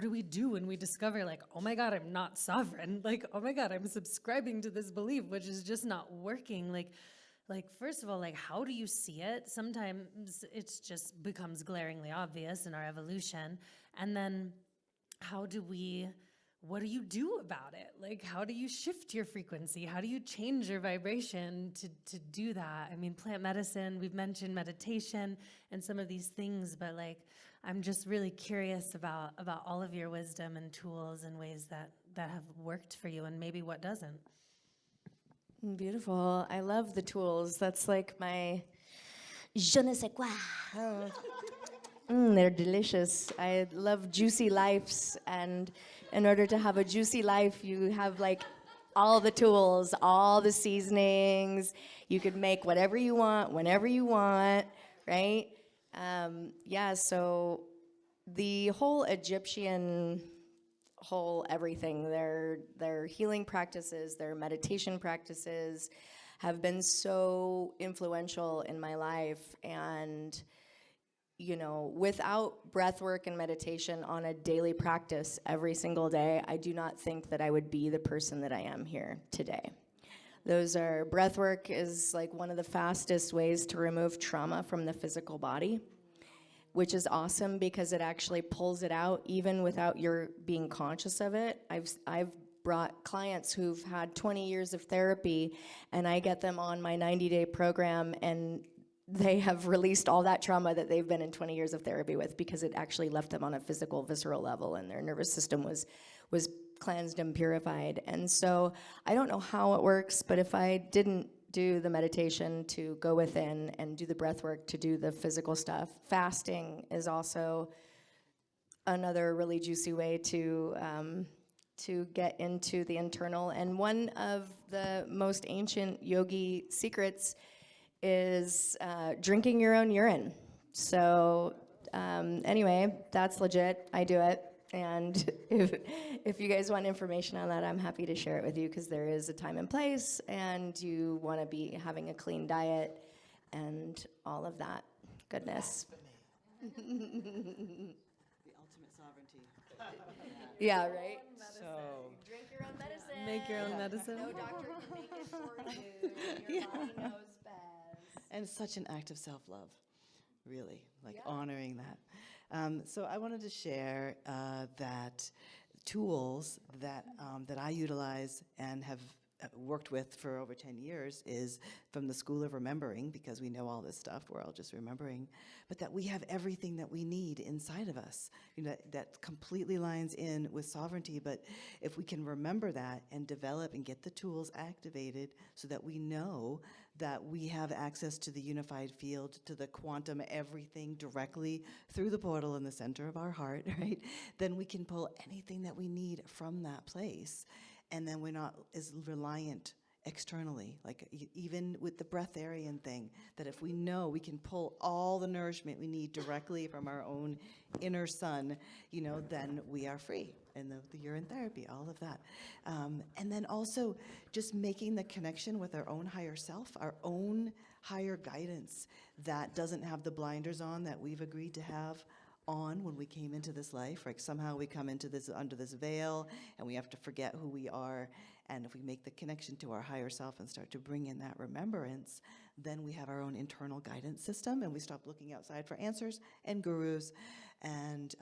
Speaker 1: do we do when we discover, like, oh my God, I'm not sovereign? Like, oh my God, I'm subscribing to this belief, which is just not working. Like, first of all, like, how do you see it? Sometimes it's just becomes glaringly obvious in our evolution. And then what do you do about it? Like, how do you shift your frequency? How do you change your vibration to do that? I mean, plant medicine, we've mentioned meditation and some of these things, but like, I'm just really curious about all of your wisdom and tools and ways that have worked for you, and maybe what doesn't.
Speaker 2: Beautiful. I love the tools. That's like my je ne sais quoi. They're delicious. I love juicy lives, and in order to have a juicy life, you have like all the tools, all the seasonings. You could make whatever you want, whenever you want, right? So the whole Egyptian whole everything, their healing practices, their meditation practices have been so influential in my life. And you know, without breath work and meditation on a daily practice every single day, I do not think that I would be the person that I am here today. Breath work is like one of the fastest ways to remove trauma from the physical body, which is awesome because it actually pulls it out even without your being conscious of it. I've brought clients who've had 20 years of therapy, and I get them on my 90-day program, and they have released all that trauma that they've been in 20 years of therapy with, because it actually left them on a physical, visceral level, and their nervous system was cleansed and purified. And so I don't know how it works, but if I didn't do the meditation to go within and do the breath work to do the physical stuff, fasting is also another really juicy way to get into the internal. And one of the most ancient yogi secrets is drinking your own urine. So anyway, that's legit. I do it. And if you guys want information on that, I'm happy to share it with you, because there is a time and place, and you want to be having a clean diet and all of that goodness.
Speaker 5: The ultimate sovereignty.
Speaker 2: Yeah, right?
Speaker 5: So
Speaker 2: Drink your own medicine.
Speaker 1: Make your own medicine.
Speaker 2: No doctor can make it for you. Your body knows best.
Speaker 5: and such an act of self-love, really, like honoring that. So I wanted to share that tools that I utilize and have worked with for over 10 years is from the School of Remembering, because we know all this stuff, we're all just remembering, but that we have everything that we need inside of us. You know, that completely lines in with sovereignty, but if we can remember that and develop and get the tools activated so that we know that we have access to the unified field, to the quantum everything directly through the portal in the center of our heart, right? Then we can pull anything that we need from that place. And then we're not as reliant externally, like even with the breatharian thing, that if we know we can pull all the nourishment we need directly from our own inner sun, you know, then we are free. And the urine therapy, all of that. And then also just making the connection with our own higher self, our own higher guidance that doesn't have the blinders on that we've agreed to have on when we came into this life. Like somehow we come into this under this veil, and we have to forget who we are. And if we make the connection to our higher self and start to bring in that remembrance, then we have our own internal guidance system, and we stop looking outside for answers and gurus, and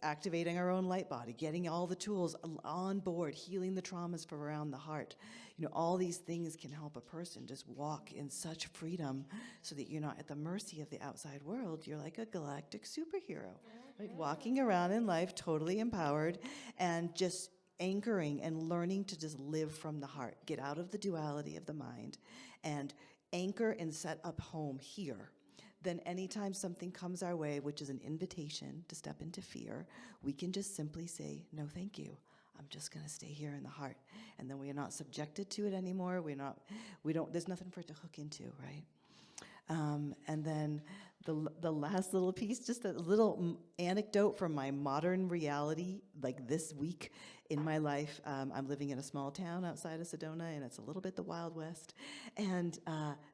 Speaker 5: activating our own light body, getting all the tools on board, healing the traumas from around the heart. You know, all these things can help a person just walk in such freedom so that you're not at the mercy of the outside world. You're like a galactic superhero, right? Walking around in life totally empowered and just anchoring and learning to just live from the heart, get out of the duality of the mind, and anchor and set up home here. Then anytime something comes our way, which is an invitation to step into fear, we can just simply say, no, thank you. I'm just going to stay here in the heart. And then we are not subjected to it anymore. There's nothing for it to hook into, right? And then the last little piece, just a little anecdote from my modern reality, like this week in my life. I'm living in a small town outside of Sedona, and it's a little bit the Wild West. And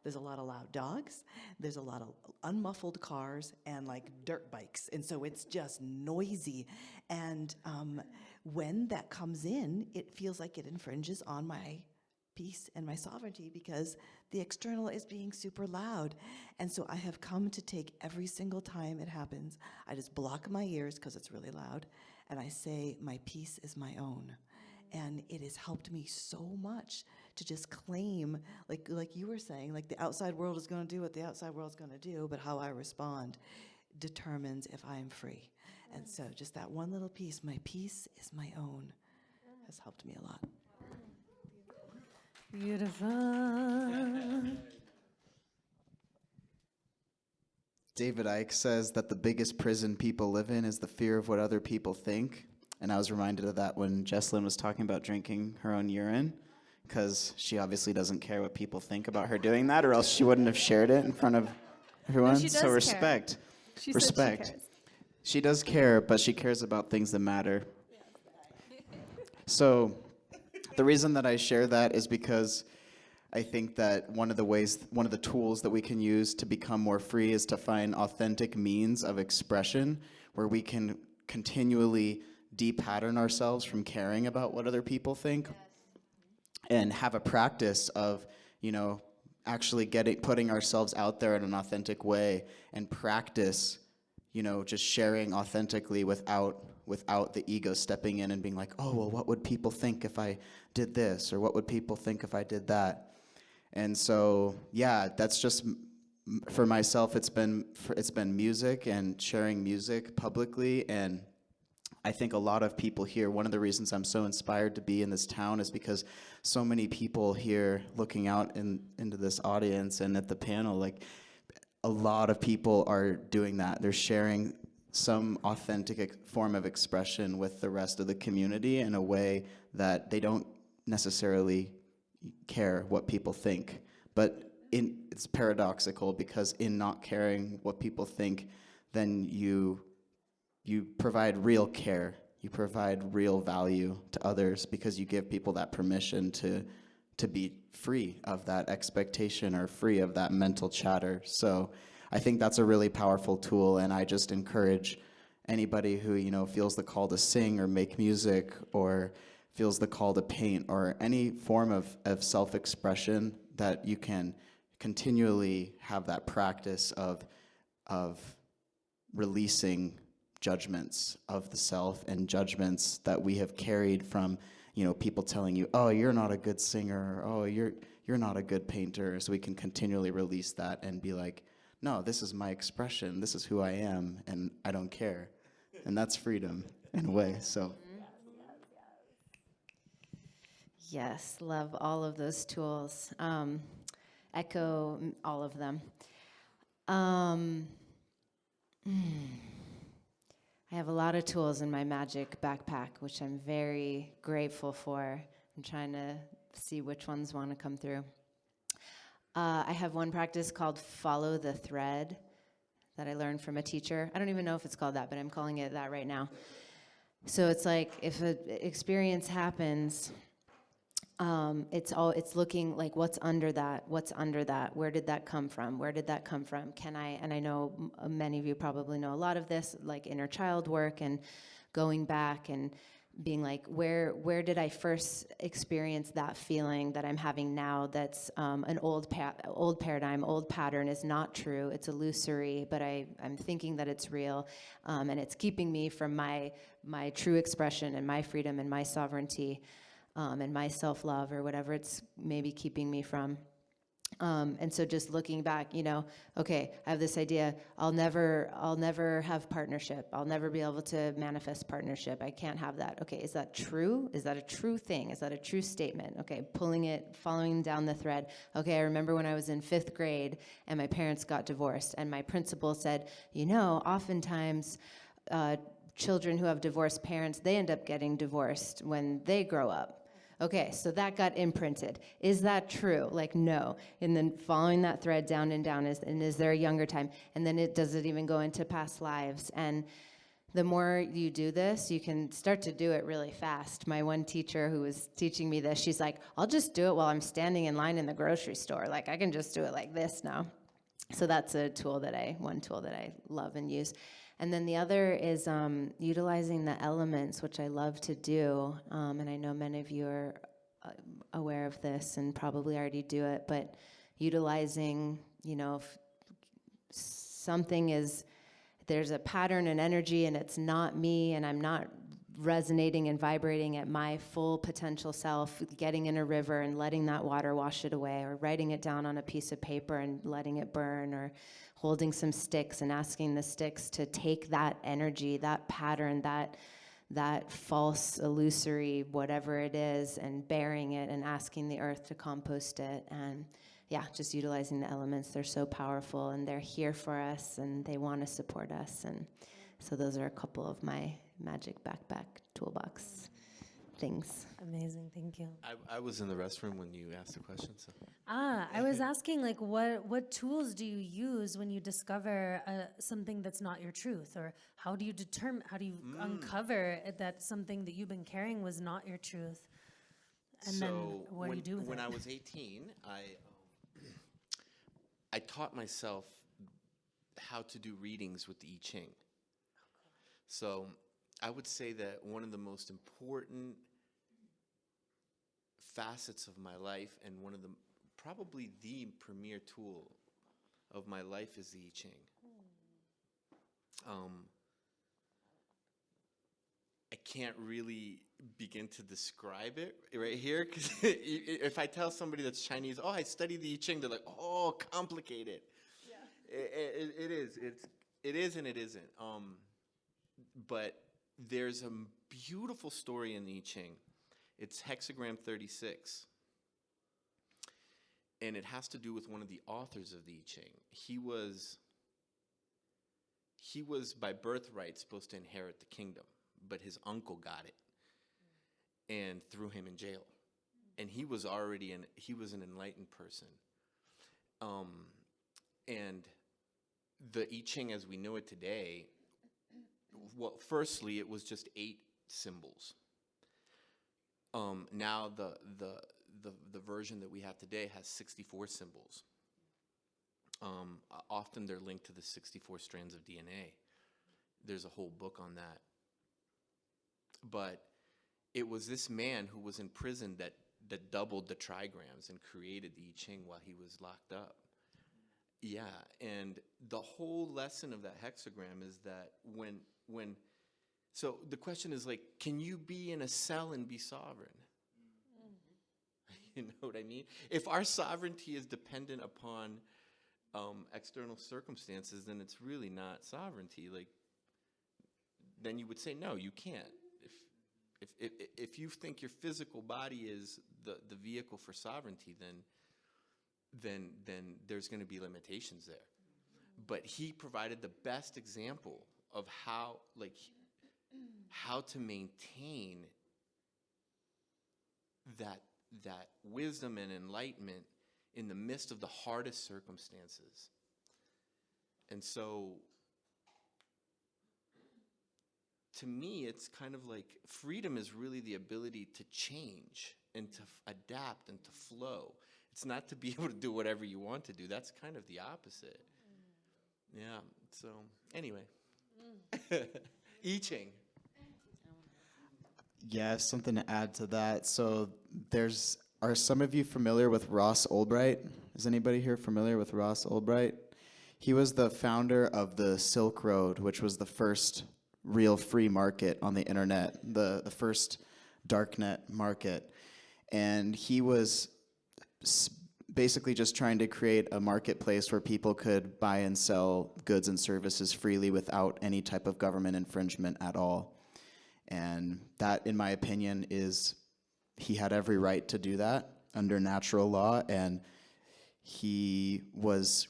Speaker 5: there's a lot of loud dogs. There's a lot of unmuffled cars and like dirt bikes. And so it's just noisy. And when that comes in, it feels like it infringes on my peace and my sovereignty because the external is being super loud. And so I have come to take every single time it happens, I just block my ears because it's really loud, and I say, my peace is my own. And it has helped me so much to just claim, like you were saying, like the outside world is going to do what the outside world is going to do, but how I respond determines if I am free. And so just that one little piece, my peace is my own, has helped me a lot.
Speaker 1: Beautiful.
Speaker 4: David Icke says that the biggest prison people live in is the fear of what other people think. And I was reminded of that when Jesslyn was talking about drinking her own urine, because she obviously doesn't care what people think about her doing that, or else she wouldn't have shared it in front of everyone.
Speaker 1: she does
Speaker 4: So
Speaker 1: care.
Speaker 4: respect.
Speaker 1: She
Speaker 4: Respect.
Speaker 1: said she cares.
Speaker 4: She does care, but she cares about things that matter. So the reason that I share that is because I think that one of the tools that we can use to become more free is to find authentic means of expression where we can continually de-pattern ourselves from caring about what other people think and have a practice of, actually putting ourselves out there in an authentic way and practice, just sharing authentically without the ego stepping in and being like, oh, well, what would people think if I did this? Or what would people think if I did that? And so, yeah, that's just, for myself, it's been music and sharing music publicly. And I think a lot of people here, one of the reasons I'm so inspired to be in this town is because so many people here looking out into this audience and at the panel, like a lot of people are doing that. They're sharing some authentic form of expression with the rest of the community in a way that they don't necessarily care what people think. But it's paradoxical because in not caring what people think, then you provide real care. You provide real value to others because you give people that permission to be free of that expectation or free of that mental chatter. So I think that's a really powerful tool, and I just encourage anybody who feels the call to sing or make music or feels the call to paint or any form of self-expression that you can continually have that practice of releasing judgments of the self and judgments that we have carried from people telling you, oh, you're not a good singer, or, oh, you're not a good painter. So we can continually release that and be like, no, this is my expression, this is who I am, and I don't care. And that's freedom in a way. So
Speaker 2: Yes, love all of those tools. Echo all of them. I have a lot of tools in my magic backpack, which I'm very grateful for. I'm trying to see which ones want to come through. I have one practice called Follow the Thread that I learned from a teacher. I don't even know if it's called that, but I'm calling it that right now. So it's like if an experience happens It's looking like what's under that, where did that come from, can I, and I know many of you probably know a lot of this, like inner child work and going back and being like, where did I first experience that feeling that I'm having now that's an old paradigm, old pattern, is not true, it's illusory, but I'm thinking that it's real, and it's keeping me from my true expression and my freedom and my sovereignty, and my self-love, or whatever it's maybe keeping me from. And so just looking back, okay, I have this idea, I'll never have partnership. I'll never be able to manifest partnership. I can't have that. Okay, is that true? Is that a true thing? Is that a true statement? Okay, following down the thread. Okay, I remember when I was in 5th grade and my parents got divorced, and my principal said, oftentimes, children who have divorced parents, they end up getting divorced when they grow up. Okay, so that got imprinted. Is that true? Like, no. And then following that thread down and down, is there a younger time? And then does it even go into past lives? And the more you do this, you can start to do it really fast. My one teacher who was teaching me this, she's like, I'll just do it while I'm standing in line in the grocery store. Like, I can just do it like this now. So that's one tool that I love and use. And then the other is utilizing the elements, which I love to do. And I know many of you are aware of this and probably already do it, but utilizing, if there's a pattern and energy and it's not me and I'm not resonating and vibrating at my full potential self, getting in a river and letting that water wash it away, or writing it down on a piece of paper and letting it burn, or holding some sticks and asking the sticks to take that energy, that pattern, that false, illusory, whatever it is, and burying it and asking the earth to compost it. And just utilizing the elements. They're so powerful and they're here for us and they want to support us. And so those are a couple of my magic backpack toolbox things.
Speaker 1: Amazing, thank you.
Speaker 3: I was in the restroom when you asked the question, so.
Speaker 1: I was asking, like, what tools do you use when you discover something that's not your truth? Or how do you uncover that something that you've been carrying was not your truth? And then what do you do with
Speaker 3: when
Speaker 1: it?
Speaker 3: I was 18, I taught myself how to do readings with the I Ching. So I would say that one of the most important facets of my life, and probably the premier tool of my life, is the I Ching. I can't really begin to describe it right here, because if I tell somebody that's Chinese, I study the I Ching, they're like, oh, complicated. Yeah. It is. It is and it isn't. But there's a beautiful story in the I Ching. It's hexagram 36. And it has to do with one of the authors of the I Ching. He was by birthright supposed to inherit the kingdom, but his uncle got it and threw him in jail. And he was an enlightened person. And the I Ching as we know it today, well, firstly, it was just 8 symbols. Now the version that we have today has 64 symbols. Often they're linked to the 64 strands of DNA. There's a whole book on that. But it was this man who was in prison that doubled the trigrams and created the I Ching while he was locked up. Yeah, and the whole lesson of that hexagram is that so the question is, like, can you be in a cell and be sovereign? You know what I mean? If our sovereignty is dependent upon external circumstances, then it's really not sovereignty. Like, then you would say, no, you can't. If you think your physical body is the vehicle for sovereignty, then there's going to be limitations there. But he provided the best example of how to maintain that wisdom and enlightenment in the midst of the hardest circumstances. And so, to me, it's kind of like freedom is really the ability to change and to adapt and to flow. It's not to be able to do whatever you want to do. That's kind of the opposite. Yeah. So anyway, I Ching.
Speaker 4: Yeah, something to add to that. So are some of you familiar with Ross Ulbright? Is anybody here familiar with Ross Ulbright? He was the founder of the Silk Road, which was the first real free market on the internet, the first darknet market. And he was basically just trying to create a marketplace where people could buy and sell goods and services freely without any type of government infringement at all. And that, in my opinion, he had every right to do that under natural law, and he was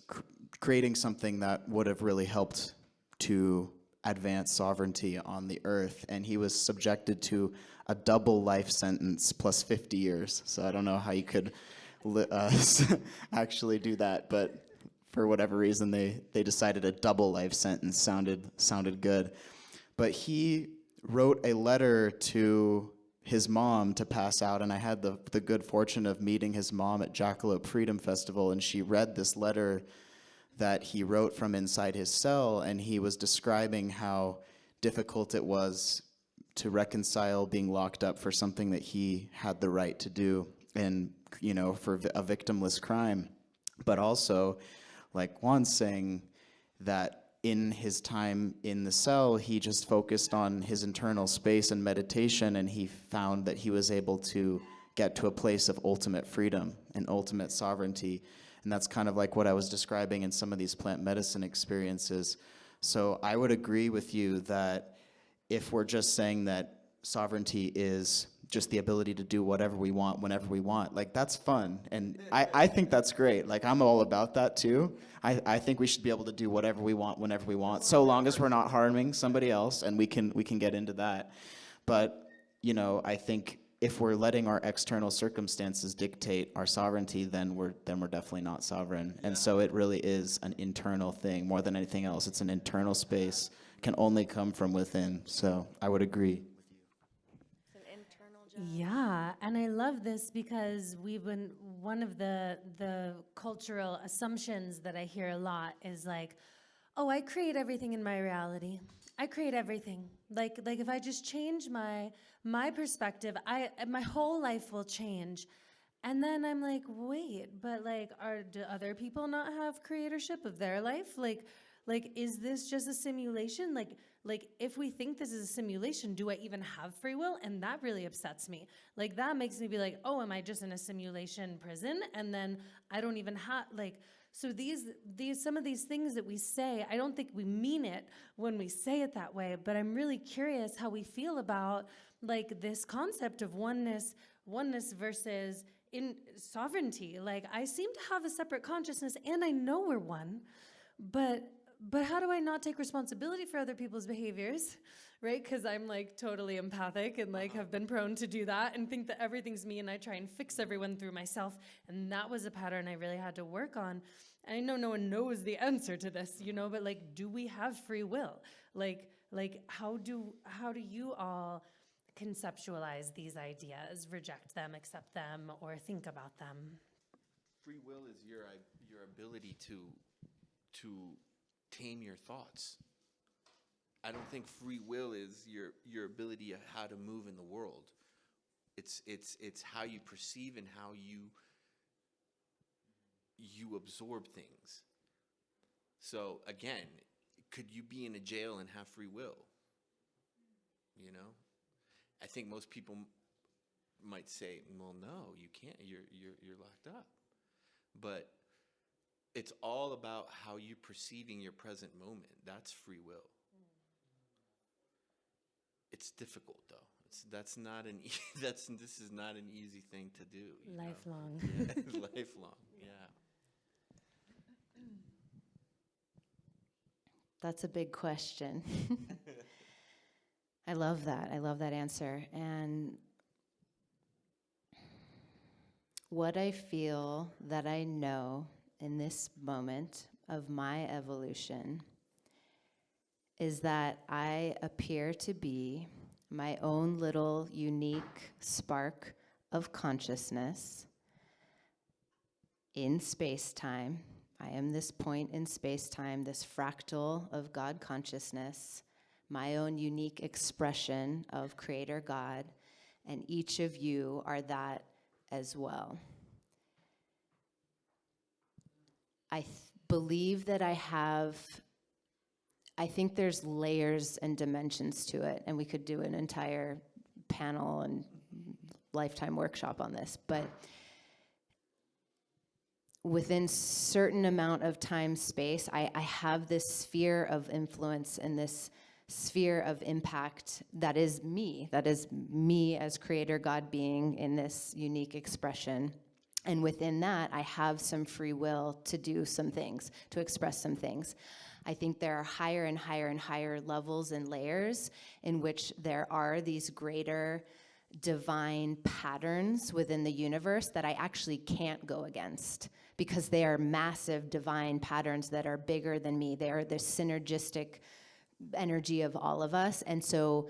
Speaker 4: creating something that would have really helped to advance sovereignty on the earth. And he was subjected to a double life sentence plus 50 years. So I don't know how you could actually do that, but for whatever reason, they decided a double life sentence sounded good. But he wrote a letter to his mom to pass out, and I had the good fortune of meeting his mom at Jackalope Freedom Festival, and she read this letter that he wrote from inside his cell, and he was describing how difficult it was to reconcile being locked up for something that he had the right to do, and for a victimless crime. But also, like Juan's saying, that in his time in the cell, he just focused on his internal space and meditation, and he found that he was able to get to a place of ultimate freedom and ultimate sovereignty. And that's kind of like what I was describing in some of these plant medicine experiences. So I would agree with you that if we're just saying that sovereignty is just the ability to do whatever we want, whenever we want, like, that's fun. And I think that's great. Like, I'm all about that too. I think we should be able to do whatever we want, whenever we want, so long as we're not harming somebody else, and we can get into that. But, I think if we're letting our external circumstances dictate our sovereignty, then we're definitely not sovereign. And so it really is an internal thing more than anything else. It's an internal space, can only come from within. So I would agree.
Speaker 1: Yeah, and I love this because one of the cultural assumptions that I hear a lot is like, oh, I create everything in my reality. I create everything. Like if I just change my perspective, my whole life will change. And then I'm like, wait, but do other people not have creatorship of their life? Like, is this just a simulation? Like, if we think this is a simulation, do I even have free will? And that really upsets me. Like, that makes me be like, oh, am I just in a simulation prison? And then I don't even have, so some of these things that we say, I don't think we mean it when we say it that way, but I'm really curious how we feel about, this concept of oneness versus in sovereignty. Like, I seem to have a separate consciousness, and I know we're one, but how do I not take responsibility for other people's behaviors, right? Because I'm totally empathic and have been prone to do that and think that everything's me, and I try and fix everyone through myself. And that was a pattern I really had to work on. And I know no one knows the answer to this, but do we have free will? How do you all conceptualize these ideas, reject them, accept them, or think about them?
Speaker 3: Free will is your ability to tame your thoughts. I don't think free will is your ability of how to move in the world. It's how you perceive and how you absorb things. So again, could you be in a jail and have free will? I think most people might say, well, no, you can't. You're locked up. But it's all about how you're perceiving your present moment. That's free will. It's difficult, though. This is not an easy thing to do.
Speaker 1: Lifelong.
Speaker 3: Yeah, lifelong. Yeah.
Speaker 2: That's a big question. I love that. I love that answer. And what I feel that I know in this moment of my evolution is that I appear to be my own little unique spark of consciousness in space-time. I am this point in space-time, this fractal of God consciousness, my own unique expression of Creator God, and each of you are that as well. I believe that I think there's layers and dimensions to it, and we could do an entire panel and lifetime workshop on this, but within certain amount of time space, I have this sphere of influence and this sphere of impact that is me as Creator God being in this unique expression. And within that, I have some free will to do some things, to express some things. I think there are higher and higher and higher levels and layers in which there are these greater divine patterns within the universe that I actually can't go against, because they are massive divine patterns that are bigger than me. They are the synergistic energy of all of us. And so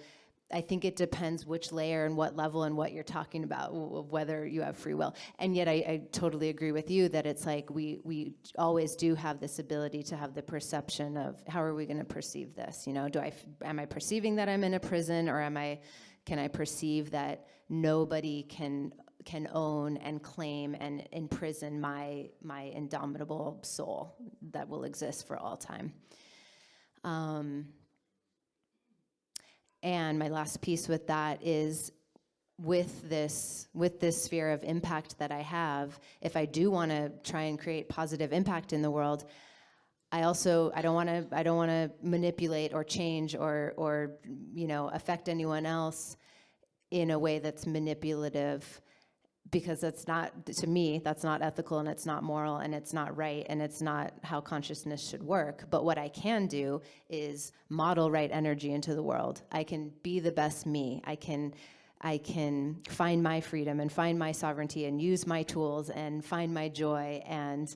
Speaker 2: I think it depends which layer and what level and what you're talking about, whether you have free will. And yet I totally agree with you that it's like we always do have this ability to have the perception of how are we going to perceive this? You know, am I perceiving that I'm in a prison, or can I perceive that nobody can own and claim and imprison my indomitable soul that will exist for all time? And my last piece with that is with this sphere of impact that I have, if I do want to try and create positive impact in the world, I don't want to manipulate or change or affect anyone else in a way that's manipulative, because that's not, to me, that's not ethical, and it's not moral, and it's not right, and it's not how consciousness should work. But what I can do is model right energy into the world. I can be the best me. I can find my freedom and find my sovereignty and use my tools and find my joy and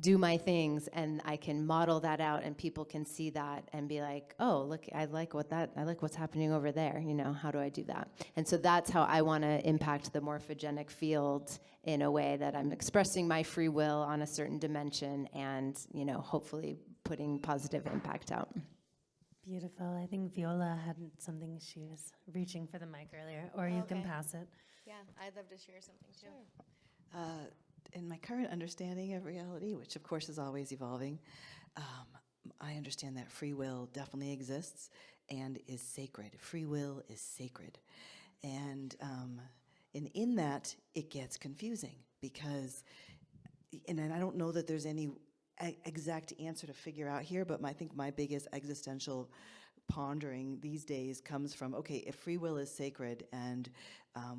Speaker 2: do my things, and I can model that out, and people can see that and be like, oh, look, I like what's happening over there, how do I do that? And so that's how I want to impact the morphogenic field, in a way that I'm expressing my free will on a certain dimension and, hopefully putting positive impact out.
Speaker 1: Beautiful. I think Viola had something. She was reaching for the mic earlier, or you can
Speaker 2: Okay.
Speaker 1: pass it.
Speaker 2: Yeah, I'd love to share something too.
Speaker 5: In my current understanding of reality, which of course is always evolving, I understand that free will definitely exists and is sacred. Free will is sacred. And in that, it gets confusing, because, and I don't know that there's any exact answer to figure out here, but I think my biggest existential pondering these days comes from, okay, if free will is sacred and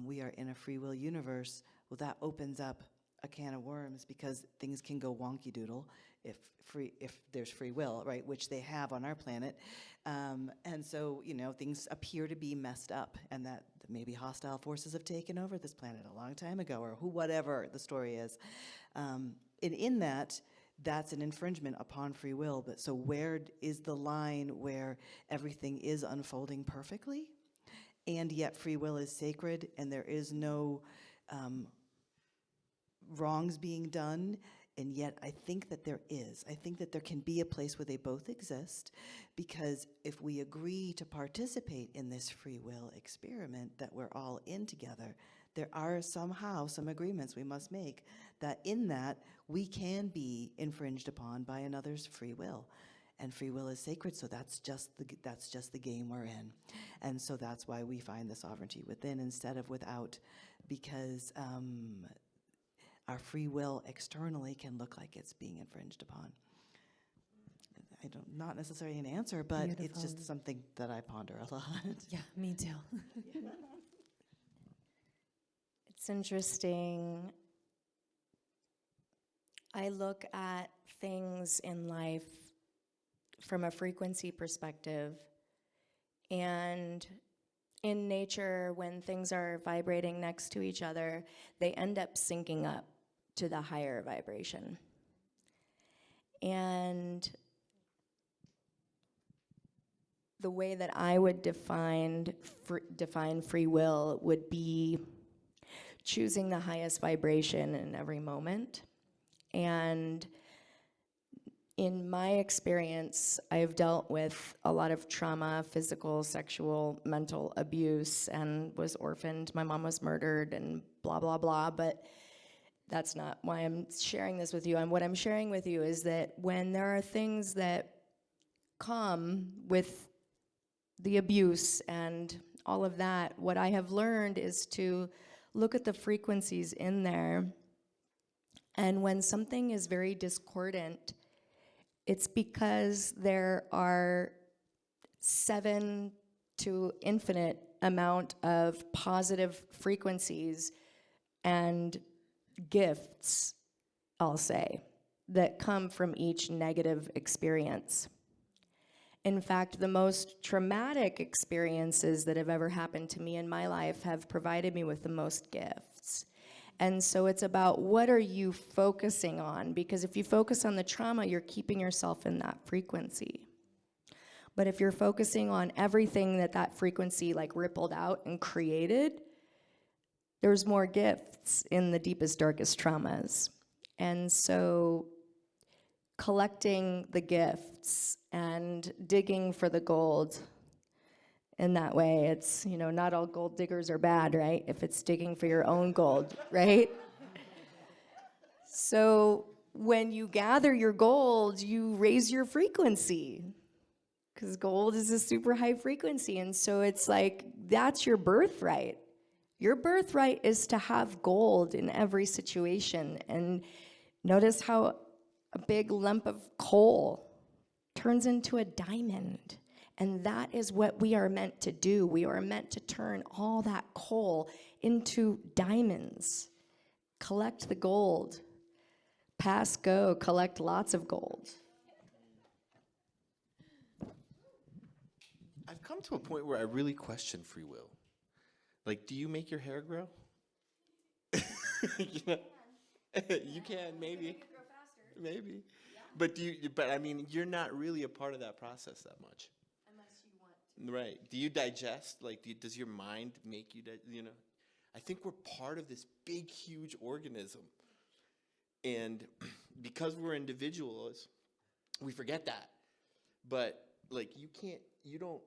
Speaker 5: we are in a free will universe, well, that opens up a can of worms, because things can go wonky doodle if there's free will, right, which they have on our planet. And so, things appear to be messed up, and that maybe hostile forces have taken over this planet a long time ago, or whatever the story is. And in that, that's an infringement upon free will. But so where is the line where everything is unfolding perfectly, and yet free will is sacred, and there is no wrongs being done? And yet I think that there is. I think that there can be a place where they both exist, because if we agree to participate in this free will experiment that we're all in together, there are somehow some agreements we must make that in that we can be infringed upon by another's free will. And free will is sacred, so that's just the game we're in. And so that's why we find the sovereignty within instead of without, because our free will externally can look like it's being infringed upon. Not necessarily an answer, but
Speaker 1: Beautiful.
Speaker 5: it's just something that I ponder a lot.
Speaker 1: Yeah, me too.
Speaker 2: It's interesting. I look at things in life from a frequency perspective, and in nature, when things are vibrating next to each other, they end up syncing up to the higher vibration. And the way that I would define free will would be choosing the highest vibration in every moment. And in my experience, I've dealt with a lot of trauma, physical, sexual, mental abuse, and was orphaned. My mom was murdered and blah, blah, blah. But that's not why I'm sharing this with you. And what I'm sharing with you is that when there are things that come with the abuse and all of that, what I have learned is to look at the frequencies in there. And when something is very discordant, it's because there are 7 to infinite amount of positive frequencies and gifts, I'll say, that come from each negative experience. In fact, the most traumatic experiences that have ever happened to me in my life have provided me with the most gifts. And so it's about what are you focusing on? Because if you focus on the trauma, you're keeping yourself in that frequency. But if you're focusing on everything that frequency like rippled out and created, there's more gifts in the deepest, darkest traumas. And so collecting the gifts and digging for the gold in that way, it's, not all gold diggers are bad, right? If it's digging for your own gold, right? So when you gather your gold, you raise your frequency because gold is a super high frequency. And so it's like, that's your birthright. Your birthright is to have gold in every situation. And notice how a big lump of coal turns into a diamond. And that is what we are meant to do. We are meant to turn all that coal into diamonds. Collect the gold. Pass, go, collect lots of gold.
Speaker 3: I've come to a point where I really question free will. Like, do you make your hair grow? You can, maybe. Maybe. But I mean, you're not really a part of that process that much. Unless you want to. Right. Do you digest? Like, does your mind make you, I think we're part of this big, huge organism. And because we're individuals, we forget that. But, like, you don't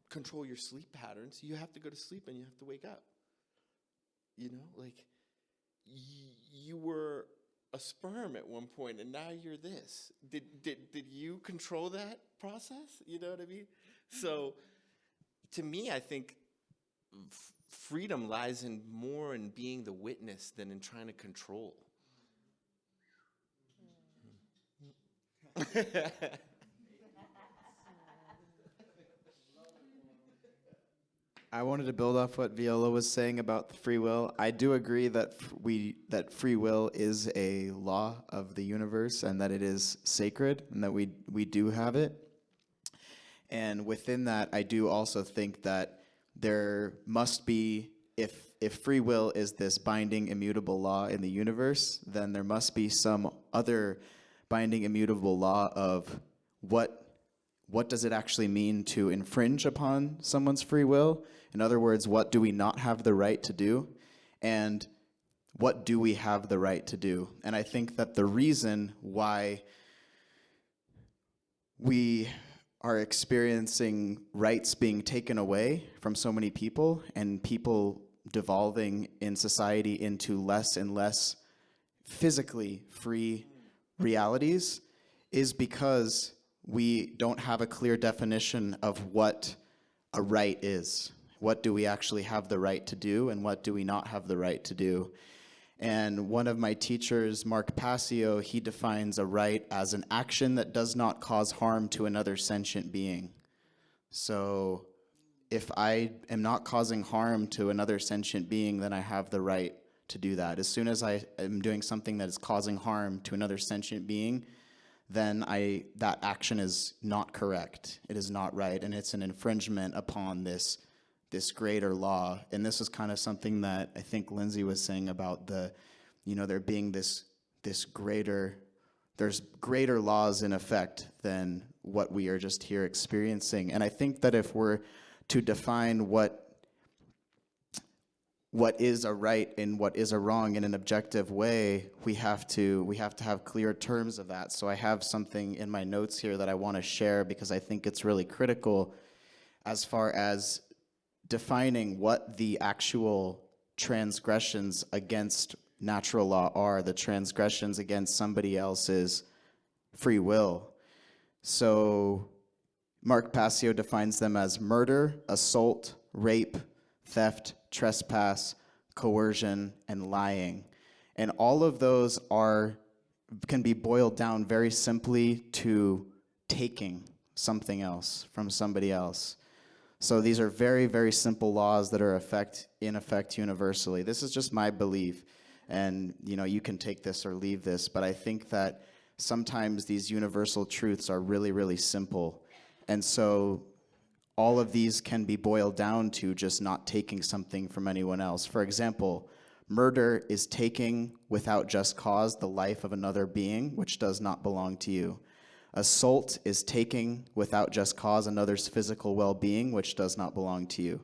Speaker 3: control your sleep patterns. You have to go to sleep and you have to wake up. Like, you were a sperm at one point and now you're this. Did you control that process? You know what I mean? So to me, I think freedom lies more in being the witness than in trying to control.
Speaker 4: I wanted to build off what Viola was saying about the free will. I do agree that that free will is a law of the universe and that it is sacred and that we do have it. And within that, I do also think that there must be, if free will is this binding, immutable law in the universe, then there must be some other binding, immutable law of what does it actually mean to infringe upon someone's free will? In other words, what do we not have the right to do? And what do we have the right to do? And I think that the reason why we are experiencing rights being taken away from so many people and people devolving in society into less and less physically free realities is because we don't have a clear definition of what a right is. What do we actually have the right to do, and what do we not have the right to do? And one of my teachers, Mark Passio, he defines a right as an action that does not cause harm to another sentient being. So if I am not causing harm to another sentient being, then I have the right to do that. As soon as I am doing something that is causing harm to another sentient being, then that action is not correct. It is not right, and it's an infringement upon this greater law. And this is kind of something that I think Lindsay was saying about there being there's greater laws in effect than what we are just here experiencing. And I think that if we're to define what what is a right and what is a wrong in an objective way, we have to have clear terms of that. So I have something in my notes here that I want to share because I think it's really critical as far as defining what the actual transgressions against natural law are, the transgressions against somebody else's free will. So Mark Passio defines them as murder, assault, rape, theft, trespass, coercion, and lying. And all of those can be boiled down very simply to taking something else from somebody else. So these are very, very simple laws that are in effect universally. This is just my belief. And you can take this or leave this, but I think that sometimes these universal truths are really, really simple. And so all of these can be boiled down to just not taking something from anyone else. For example, murder is taking without just cause the life of another being, which does not belong to you. Assault is taking without just cause another's physical well-being, which does not belong to you.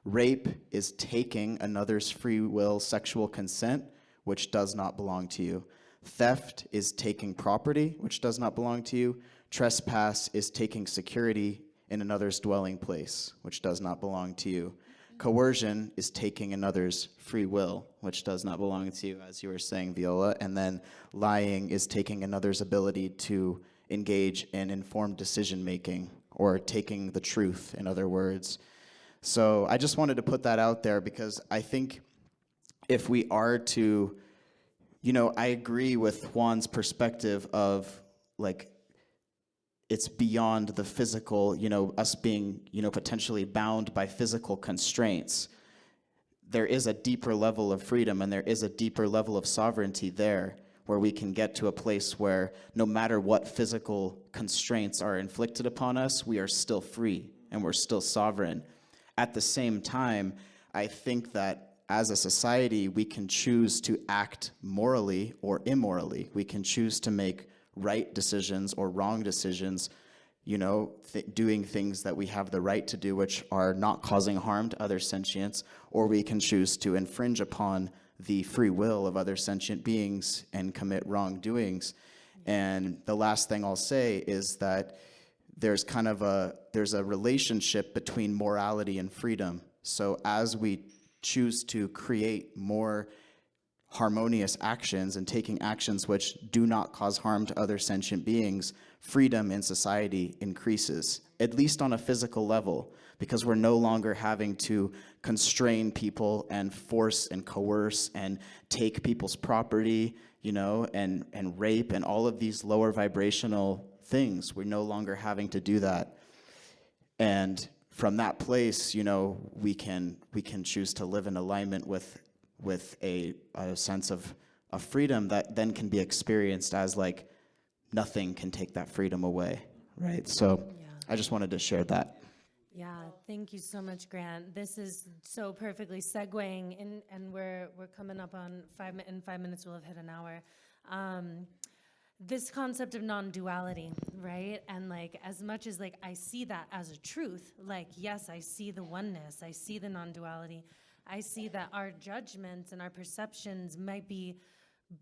Speaker 4: Rape is taking another's free will sexual consent, which does not belong to you. Theft is taking property, which does not belong to you. Trespass is taking security in another's dwelling place, which does not belong to you. Coercion is taking another's free will, which does not belong to you, as you were saying, Viola. And then lying is taking another's ability to engage in informed decision-making, or taking the truth, in other words. So I just wanted to put that out there because I think if we are to, I agree with Juan's perspective of, like, it's beyond the physical, us being, potentially bound by physical constraints. There is a deeper level of freedom and there is a deeper level of sovereignty there, where we can get to a place where no matter what physical constraints are inflicted upon us, we are still free and we're still sovereign. At the same time, I think that as a society, we can choose to act morally or immorally. We can choose to make right decisions or wrong decisions, doing things that we have the right to do, which are not causing harm to other sentients, or we can choose to infringe upon the free will of other sentient beings and commit wrongdoings. And the last thing I'll say is that there's a relationship between morality and freedom. So as we choose to create more harmonious actions and taking actions which do not cause harm to other sentient beings, freedom in society increases, at least on a physical level, because we're no longer having to constrain people and force and coerce and take people's property, and rape and all of these lower vibrational things. We're no longer having to do that. And from that place, we can choose to live in alignment with a sense of freedom that then can be experienced as, like, nothing can take that freedom away, right? So
Speaker 1: Yeah.
Speaker 4: I just wanted to share that.
Speaker 1: Yeah, thank you so much, Grant. This is so perfectly segueing in, and we're coming up on in 5 minutes we'll have hit an hour. This concept of non-duality, right? And, like, as much as, like, I see that as a truth, like, yes, I see the oneness, I see the non-duality, I see that our judgments and our perceptions might be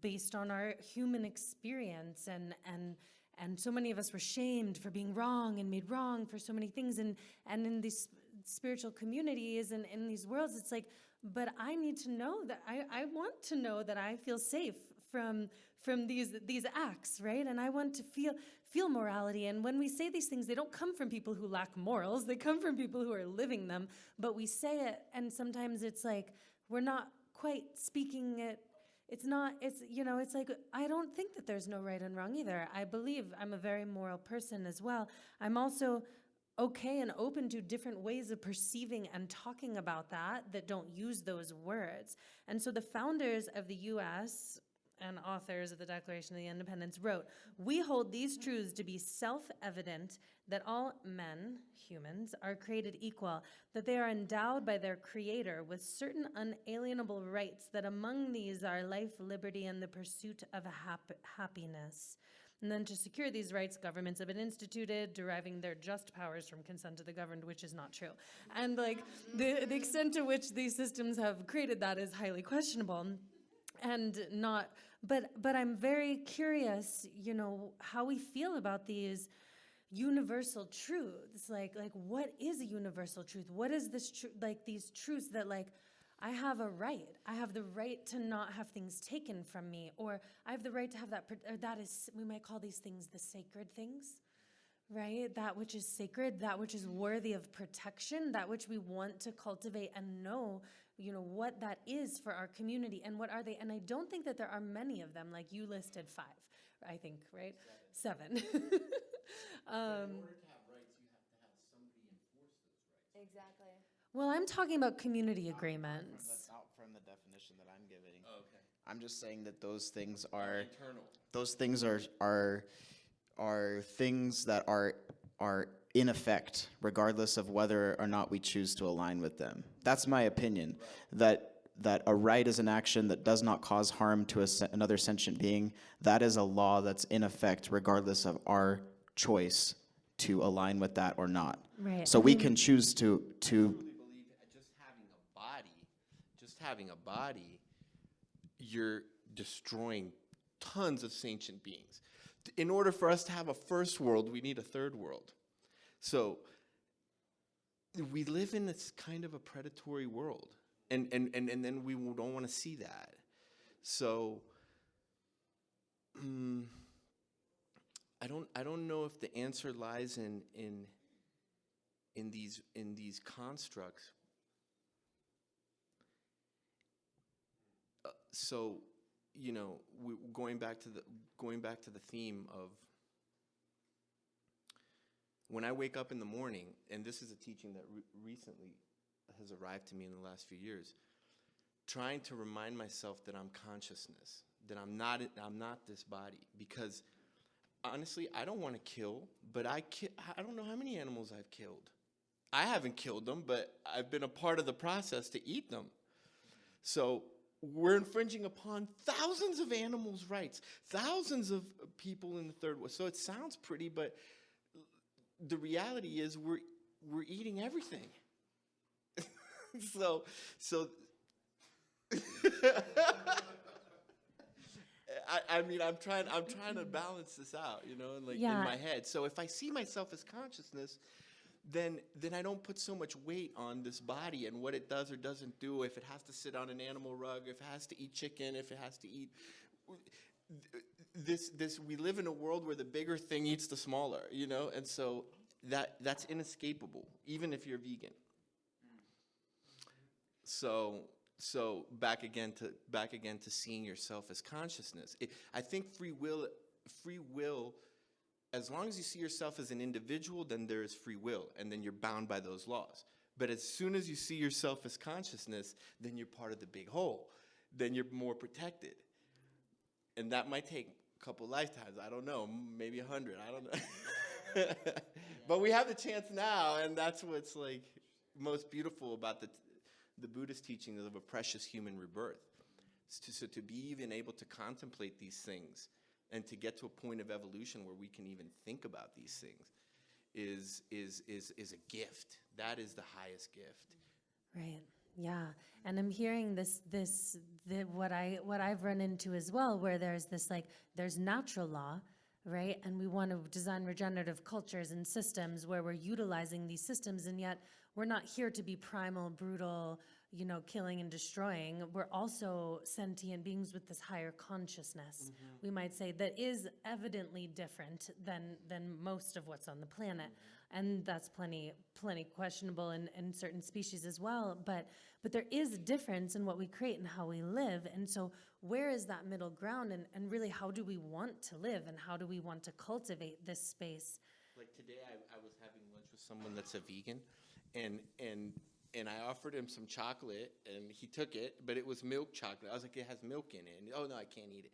Speaker 1: based on our human experience, and so many of us were shamed for being wrong and made wrong for so many things, and in these spiritual communities and in these worlds, it's like, but I need to know that I want to know that I feel safe from these acts, right? And I want to feel morality. And when we say these things, they don't come from people who lack morals. They come from people who are living them. But we say it, and sometimes it's like we're not quite speaking it. It's like, I don't think that there's no right and wrong either. I believe I'm a very moral person as well. I'm also okay and open to different ways of perceiving and talking about that don't use those words. And so the founders of the U.S. and authors of the Declaration of Independence wrote, "We hold these truths to be self-evident, that all men, humans, are created equal, that they are endowed by their Creator with certain unalienable rights, that among these are life, liberty, and the pursuit of happiness. And then to secure these rights, governments have been instituted, deriving their just powers from consent of the governed, which is not true. And like the extent to which these systems have created that is highly questionable. And not, but I'm very curious, you know, how we feel about these universal truths. Like what is a universal truth? What is this like these truths that like I have a right. I have the right to not have things taken from me, or I have the right to have that. Or that is, we might call these things the sacred things, right? That which is sacred, that which is worthy of protection, that which we want to cultivate and know, you know, what that is for our community and what are they. And I don't think that there are many of them. Like you listed 5, I think, right? 7.
Speaker 3: In order to have rights, you have to have somebody enforce those rights.
Speaker 2: Exactly.
Speaker 1: Well, I'm talking about community agreements.
Speaker 4: Not from the definition that I'm giving.
Speaker 3: Oh, okay.
Speaker 4: I'm just saying that those things are
Speaker 3: Internal.
Speaker 4: those things are things that are in effect, regardless of whether or not we choose to align with them. That's my opinion. Right. That a right is an action that does not cause harm to another sentient being. That is a law that's in effect, regardless of our choice to align with that or not.
Speaker 1: Right.
Speaker 4: So we can choose to.
Speaker 3: Truly believe just having a body, you're destroying tons of sentient beings. In order for us to have a first world, we need a third world. So we live in this kind of a predatory world, and then we don't want to see that. So I don't know if the answer lies in these constructs. So, you know, going back to the theme of when I wake up in the morning, and this is a teaching that recently has arrived to me in the last few years, trying to remind myself that I'm consciousness, that I'm not this body, because honestly, I don't want to kill, but I don't know how many animals I've killed. I haven't killed them, but I've been a part of the process to eat them. So we're infringing upon thousands of animals' rights, thousands of people in the third world. So it sounds pretty, but the reality is we're eating everything. so I mean, I'm trying to balance this out, you know, like in my head. So if I see myself as consciousness, then I don't put so much weight on this body and what it does or doesn't do, if it has to sit on an animal rug, if it has to eat chicken, if it has to eat this we live in a world where the bigger thing eats the smaller, you know, and so that's inescapable, even if you're vegan. So back again to seeing yourself as consciousness. I think free will, as long as you see yourself as an individual, then there is free will, and then you're bound by those laws. But as soon as you see yourself as consciousness, then you're part of the big whole. Then you're more protected. And that might take a couple lifetimes. I don't know, maybe 100. I don't know. But we have the chance now, and that's what's like most beautiful about the Buddhist teaching of a precious human rebirth. So to be even able to contemplate these things and to get to a point of evolution where we can even think about these things is a gift. That is the highest gift.
Speaker 1: Right. Yeah. And I'm hearing what I've run into as well, where there's natural law, right? And we want to design regenerative cultures and systems where we're utilizing these systems, and yet we're not here to be primal, brutal, you know, killing and destroying. We're also sentient beings with this higher consciousness, we might say, that is evidently different than most of what's on the planet. And that's plenty questionable in certain species as well. But there is a difference in what we create and how we live. And so where is that middle ground? And really, how do we want to live? And how do we want to cultivate this space?
Speaker 3: Like today, I was having lunch with someone that's a vegan, and I offered him some chocolate, and he took it, but it was milk chocolate. I was like, it has milk in it. And, oh, no, I can't eat it.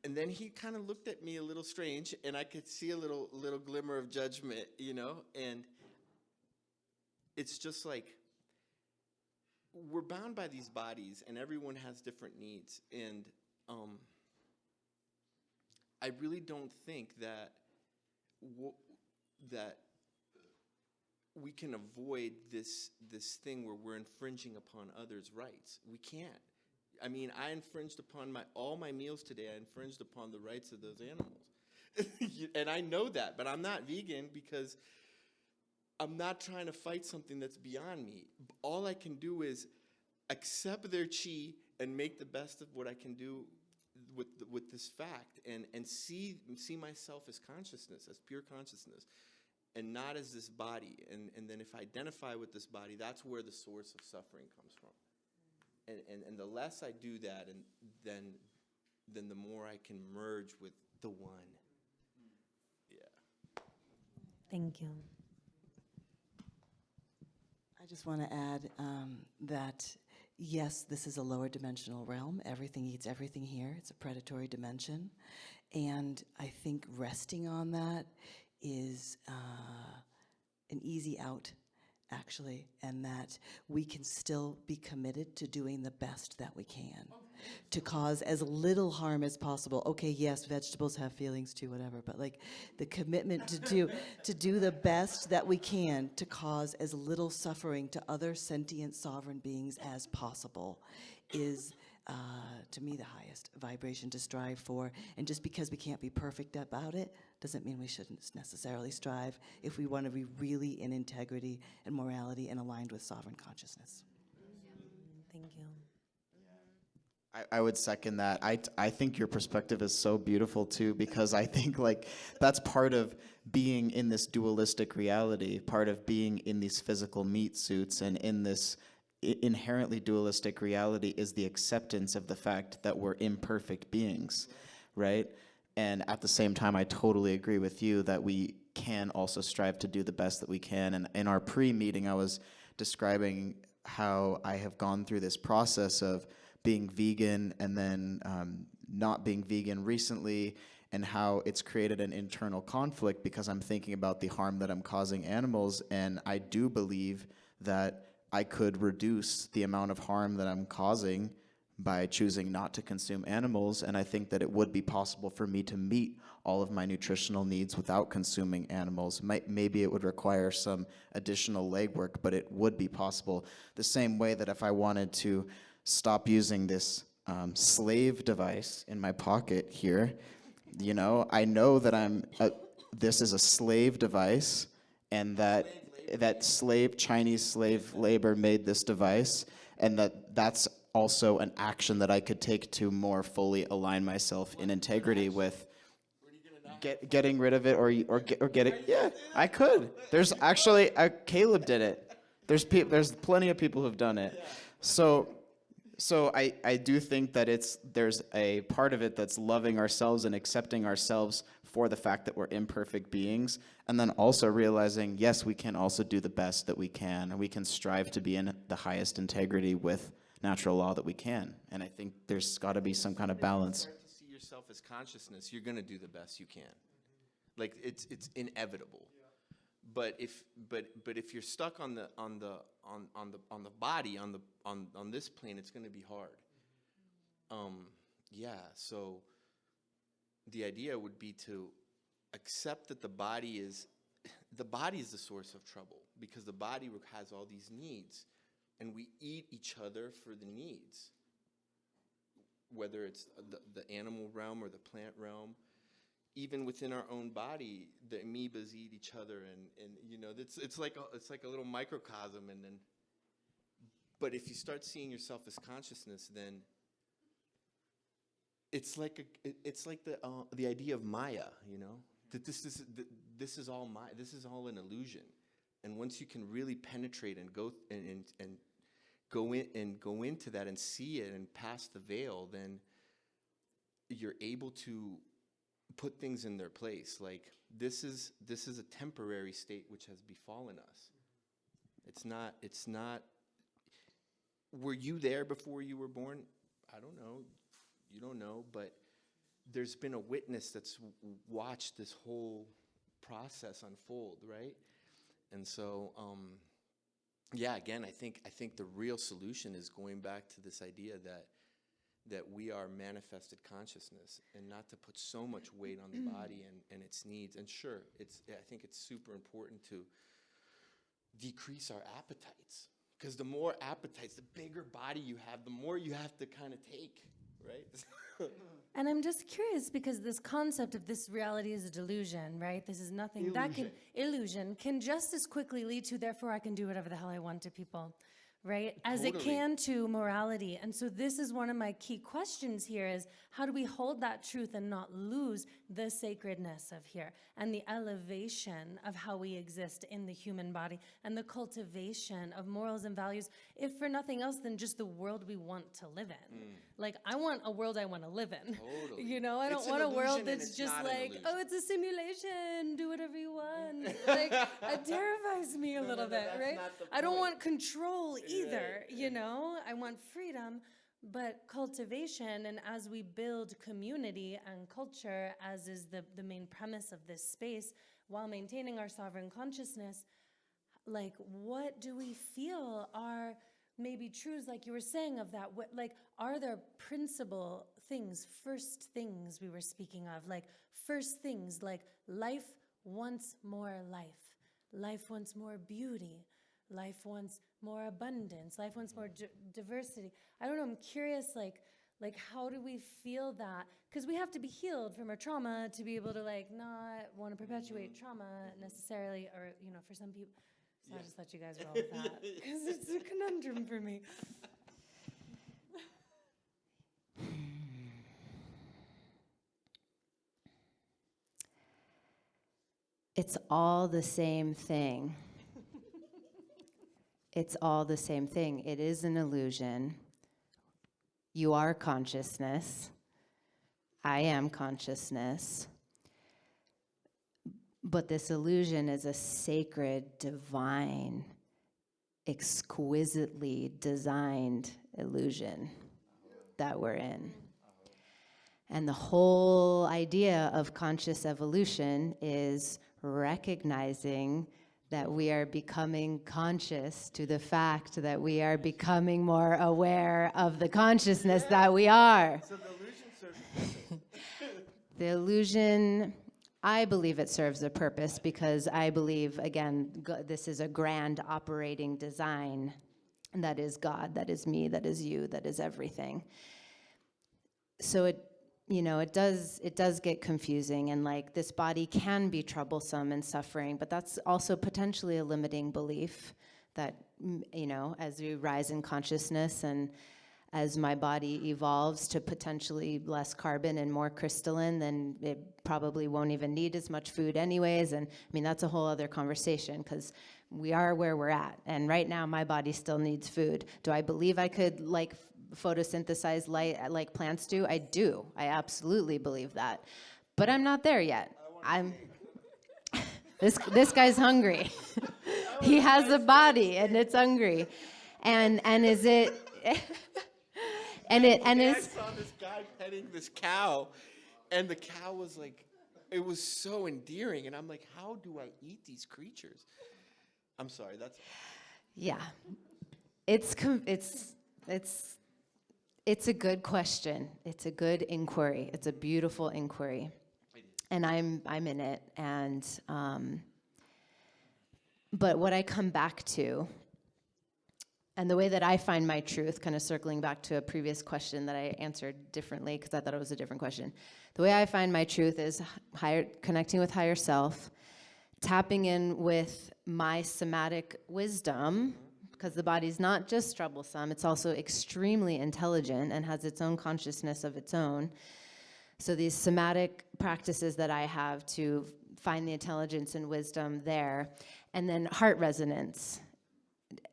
Speaker 3: And then he kind of looked at me a little strange, and I could see a little glimmer of judgment, you know? And it's just like, we're bound by these bodies, and everyone has different needs. And I really don't think that that we can avoid this thing where we're infringing upon others' rights. We can't. I mean, I infringed upon all my meals today. I infringed upon the rights of those animals, and I know that. But I'm not vegan because I'm not trying to fight something that's beyond me. All I can do is accept their chi and make the best of what I can do with this fact, and see myself as consciousness, as pure consciousness, and not as this body. And then if I identify with this body, that's where the source of suffering comes from. And the less I do that, and then the more I can merge with the one. Yeah.
Speaker 1: Thank you.
Speaker 5: I just want to add that, yes, this is a lower dimensional realm. Everything eats everything here. It's a predatory dimension. And I think resting on that is an easy out, actually, and that we can still be committed to doing the best that we can to cause as little harm as possible. Okay, yes, vegetables have feelings too, whatever, but like the commitment to do the best that we can to cause as little suffering to other sentient sovereign beings as possible is, to me, the highest vibration to strive for. And just because we can't be perfect about it doesn't mean we shouldn't necessarily strive if we want to be really in integrity and morality and aligned with sovereign consciousness.
Speaker 1: Thank you.
Speaker 4: I would second that. I think your perspective is so beautiful too, because I think like that's part of being in this dualistic reality, part of being in these physical meat suits, and in this inherently dualistic reality is the acceptance of the fact that we're imperfect beings, right? And at the same time, I totally agree with you that we can also strive to do the best that we can. And in our pre-meeting, I was describing how I have gone through this process of being vegan and then not being vegan recently, and how it's created an internal conflict because I'm thinking about the harm that I'm causing animals. And I do believe that I could reduce the amount of harm that I'm causing by choosing not to consume animals, and I think that it would be possible for me to meet all of my nutritional needs without consuming animals. Maybe it would require some additional legwork, but it would be possible. The same way that if I wanted to stop using this slave device in my pocket here, you know, I know that this is a slave device, and that Chinese slave labor made this device, and that's also an action that I could take to more fully align myself in integrity with getting rid of it or getting. Yeah, I could. There's actually Caleb did it. There's plenty of people who've done it. So I do think that there's a part of it that's loving ourselves and accepting ourselves for the fact that we're imperfect beings, and then also realizing, yes, we can also do the best that we can, and we can strive to be in the highest integrity with natural law that we can. And I think there's got to be some kind of balance.
Speaker 3: If you start to see yourself as consciousness, you're going to do the best you can. Like it's inevitable. But if you're stuck on the body on this plane, it's going to be hard. So the idea would be to accept that the body is the source of trouble, because the body has all these needs, and we eat each other for the needs, whether it's the animal realm or the plant realm. Even within our own body, the amoebas eat each other, and you know, it's like a little microcosm. But if you start seeing yourself as consciousness, then it's like the idea of Maya, you know, that this is all Maya, this is all an illusion. And once you can really penetrate and go into that and see it and pass the veil, then you're able to put things in their place. Like this is a temporary state which has befallen us. It's not. Were you there before you were born? I don't know. You don't know, but there's been a witness that's watched this whole process unfold, right? And so, again, I think the real solution is going back to this idea that we are manifested consciousness, and not to put so much weight on the body and its needs. And sure, I think it's super important to decrease our appetites, because the more appetites, the bigger body you have, the more you have to kind of take, right?
Speaker 1: And I'm just curious because this concept of this reality is a delusion, right? This is nothing. Illusion can just as quickly lead to, therefore I can do whatever the hell I want to people, right? As it
Speaker 3: Totally.
Speaker 1: can to morality. And so this is one of my key questions here is, how do we hold that truth and not lose the sacredness of here and the elevation of how we exist in the human body and the cultivation of morals and values, if for nothing else than just the world we want to live in. Like, I want a world I want to live in.
Speaker 3: Totally.
Speaker 1: You know, I
Speaker 3: It's
Speaker 1: don't
Speaker 3: an
Speaker 1: want a world
Speaker 3: illusion and
Speaker 1: that's
Speaker 3: it's
Speaker 1: just
Speaker 3: not an
Speaker 1: like,
Speaker 3: illusion.
Speaker 1: oh, it's a simulation, do whatever you want. Like, it terrifies me a little bit,
Speaker 3: that's
Speaker 1: right?
Speaker 3: not the
Speaker 1: I don't
Speaker 3: point.
Speaker 1: want control either, you know? I want freedom, but cultivation, and as we build community and culture, as is the main premise of this space, while maintaining our sovereign consciousness, like, what do we feel are maybe truths, like you were saying, of that? What, like, are there principal things, first things we were speaking of, like first things, like life wants more life, life wants more beauty, life wants more abundance, life wants more diversity. I don't know, I'm curious, like how do we feel that? Because we have to be healed from our trauma to be able to, like, not want to perpetuate trauma necessarily, or, you know, for some people. So I'll just let you guys roll with that, because it's a conundrum for me.
Speaker 2: It's all the same thing. It's all the same thing. It is an illusion. You are consciousness. I am consciousness. But this illusion is a sacred, divine, exquisitely designed illusion that we're in. And the whole idea of conscious evolution is recognizing that we are becoming conscious to the fact that we are becoming more aware of the consciousness that we are.
Speaker 3: So the illusion serves a purpose.
Speaker 2: The illusion, I believe it serves a purpose because I believe, again, this is a grand operating design. And that is God, that is me, that is you, that is everything. So it does get confusing, and like this body can be troublesome and suffering, but that's also potentially a limiting belief that, as we rise in consciousness and as my body evolves to potentially less carbon and more crystalline, then it probably won't even need as much food anyways. And I mean, that's a whole other conversation because we are where we're at. And right now my body still needs food. Do I believe I could photosynthesize light like plants do? I do. I absolutely believe that. But I'm not there yet. This guy's hungry. He has a body and it's hungry. And is it
Speaker 3: I saw this guy petting this cow, and the cow was like, it was so endearing, and I'm like, how do I eat these creatures? I'm sorry, that's
Speaker 2: Yeah. It's a good question. It's a good inquiry. It's a beautiful inquiry. And I'm in it. And but what I come back to, and the way that I find my truth, kind of circling back to a previous question that I answered differently because I thought it was a different question. The way I find my truth is connecting with higher self, tapping in with my somatic wisdom, because the body's not just troublesome, it's also extremely intelligent and has its own consciousness of its own. So these somatic practices that I have to find the intelligence and wisdom there, and then heart resonance.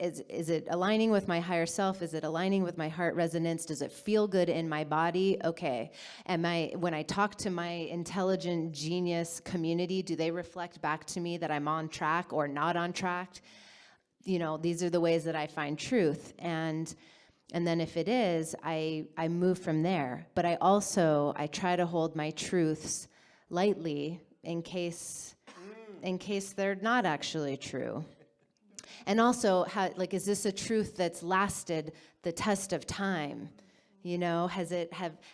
Speaker 2: Is it aligning with my higher self? Is it aligning with my heart resonance? Does it feel good in my body? Okay. When I talk to my intelligent genius community, do they reflect back to me that I'm on track or not on track? These are the ways that I find truth. And then if it is, I move from there. But I try to hold my truths lightly in case they're not actually true. And also, is this a truth that's lasted the test of time? You know,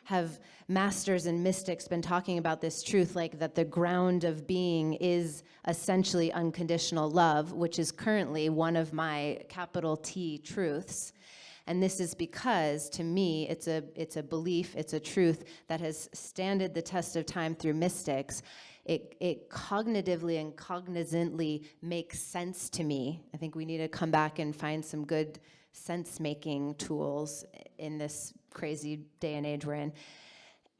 Speaker 2: have masters and mystics been talking about this truth, like that the ground of being is essentially unconditional love, which is currently one of my capital T truths. And this is because, to me, it's a belief, it's a truth that has standed the test of time through mystics. It cognitively and cognizantly makes sense to me. I think we need to come back and find some good sense-making tools in this crazy day and age we're in.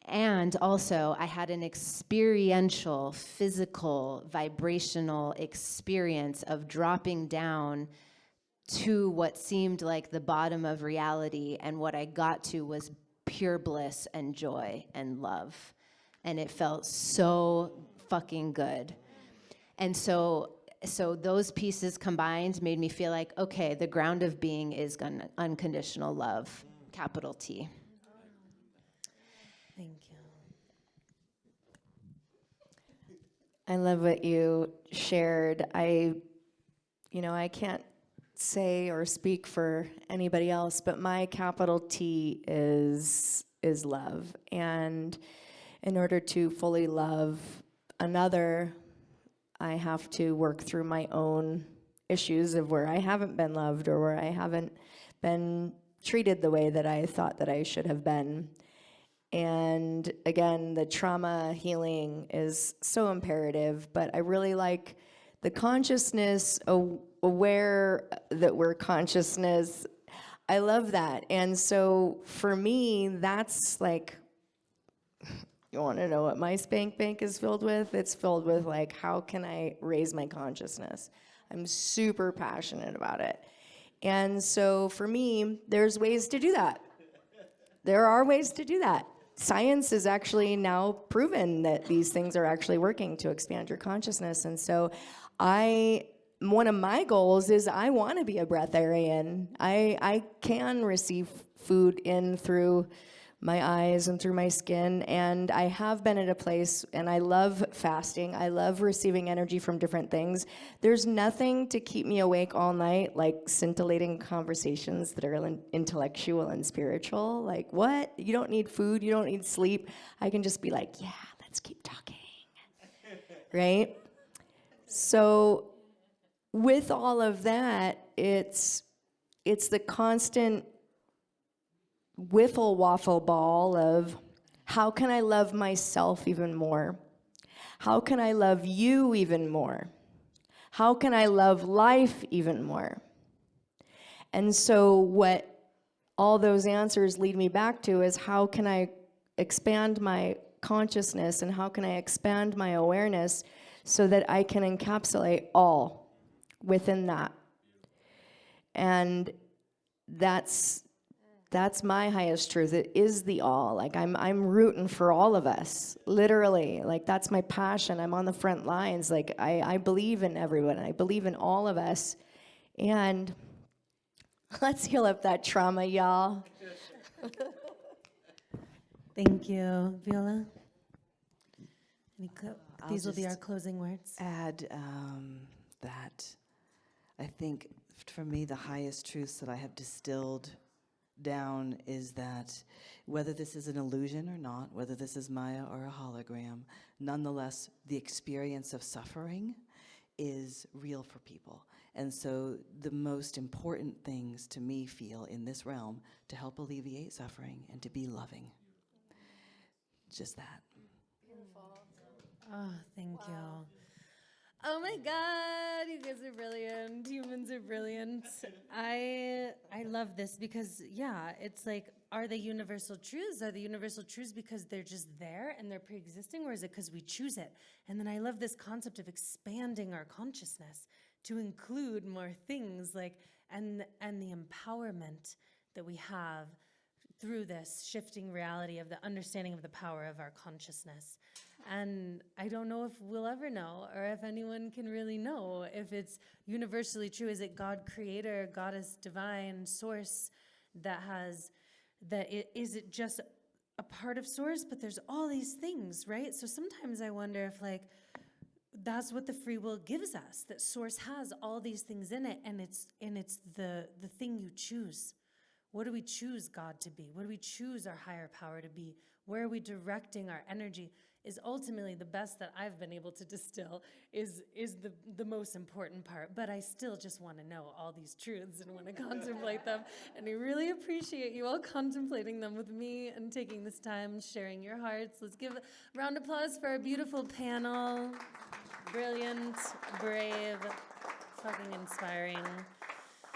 Speaker 2: And also, I had an experiential, physical, vibrational experience of dropping down to what seemed like the bottom of reality, and what I got to was pure bliss and joy and love. And it felt so fucking good. And so those pieces combined made me feel like, okay, the ground of being is unconditional love, capital T.
Speaker 1: Thank you.
Speaker 2: I love what you shared. I can't say or speak for anybody else, but my capital T is love. And in order to fully love another, I have to work through my own issues of where I haven't been loved or where I haven't been treated the way that I thought that I should have been. And again, the trauma healing is so imperative, but I really like the consciousness, aware that we're consciousness. I love that. And so for me, that's like, you want to know what my spank bank is filled with? It's filled with like, how can I raise my consciousness? I'm super passionate about it. And so for me, there's ways to do that. There are ways to do that. Science has actually now proven that these things are actually working to expand your consciousness. And so one of my goals is I want to be a breatharian. I can receive food in through my eyes and through my skin, and I have been at a place, and I love fasting. I love receiving energy from different things. There's nothing to keep me awake all night like scintillating conversations that are intellectual and spiritual. Like, what? You don't need food, you don't need sleep. I can just be like, yeah, let's keep talking, right? So with all of that, it's the constant wiffle waffle ball of how can I love myself even more? How can I love you even more? How can I love life even more? And so what all those answers lead me back to is how can I expand my consciousness and how can I expand my awareness so that I can encapsulate all within that. And that's my highest truth. It is the all. Like I'm rooting for all of us, literally. Like that's my passion. I'm on the front lines. Like I believe in everyone. I believe in all of us. And let's heal up that trauma, y'all.
Speaker 1: Thank you. Viola?
Speaker 5: I'll
Speaker 1: These will be our
Speaker 5: just
Speaker 1: closing words.
Speaker 5: add that I think for me the highest truths that I have distilled down is that whether this is an illusion or not, whether this is Maya or a hologram, nonetheless, the experience of suffering is real for people. And so the most important things to me feel in this realm to help alleviate suffering and to be loving. Just that.
Speaker 1: Oh, thank you. Oh my God, you guys are brilliant. Humans are brilliant. I love this because, yeah, it's like, are they universal truths? Are they universal truths because they're just there and they're pre-existing, or is it because we choose it? And then I love this concept of expanding our consciousness to include more things, like, and the empowerment that we have through this shifting reality of the understanding of the power of our consciousness. And I don't know if we'll ever know, or if anyone can really know if it's universally true. Is it God creator, goddess, divine, source is it just a part of source, but there's all these things, right? So sometimes I wonder if like, that's what the free will gives us, that source has all these things in it, and it's the thing you choose What do we choose God to be? What do we choose our higher power to be? Where are we directing our energy? Is ultimately the best that I've been able to distill is the most important part. But I still just want to know all these truths and want to contemplate them. And I really appreciate you all contemplating them with me and taking this time, sharing your hearts. Let's give a round of applause for our beautiful panel. Brilliant, brave, fucking inspiring.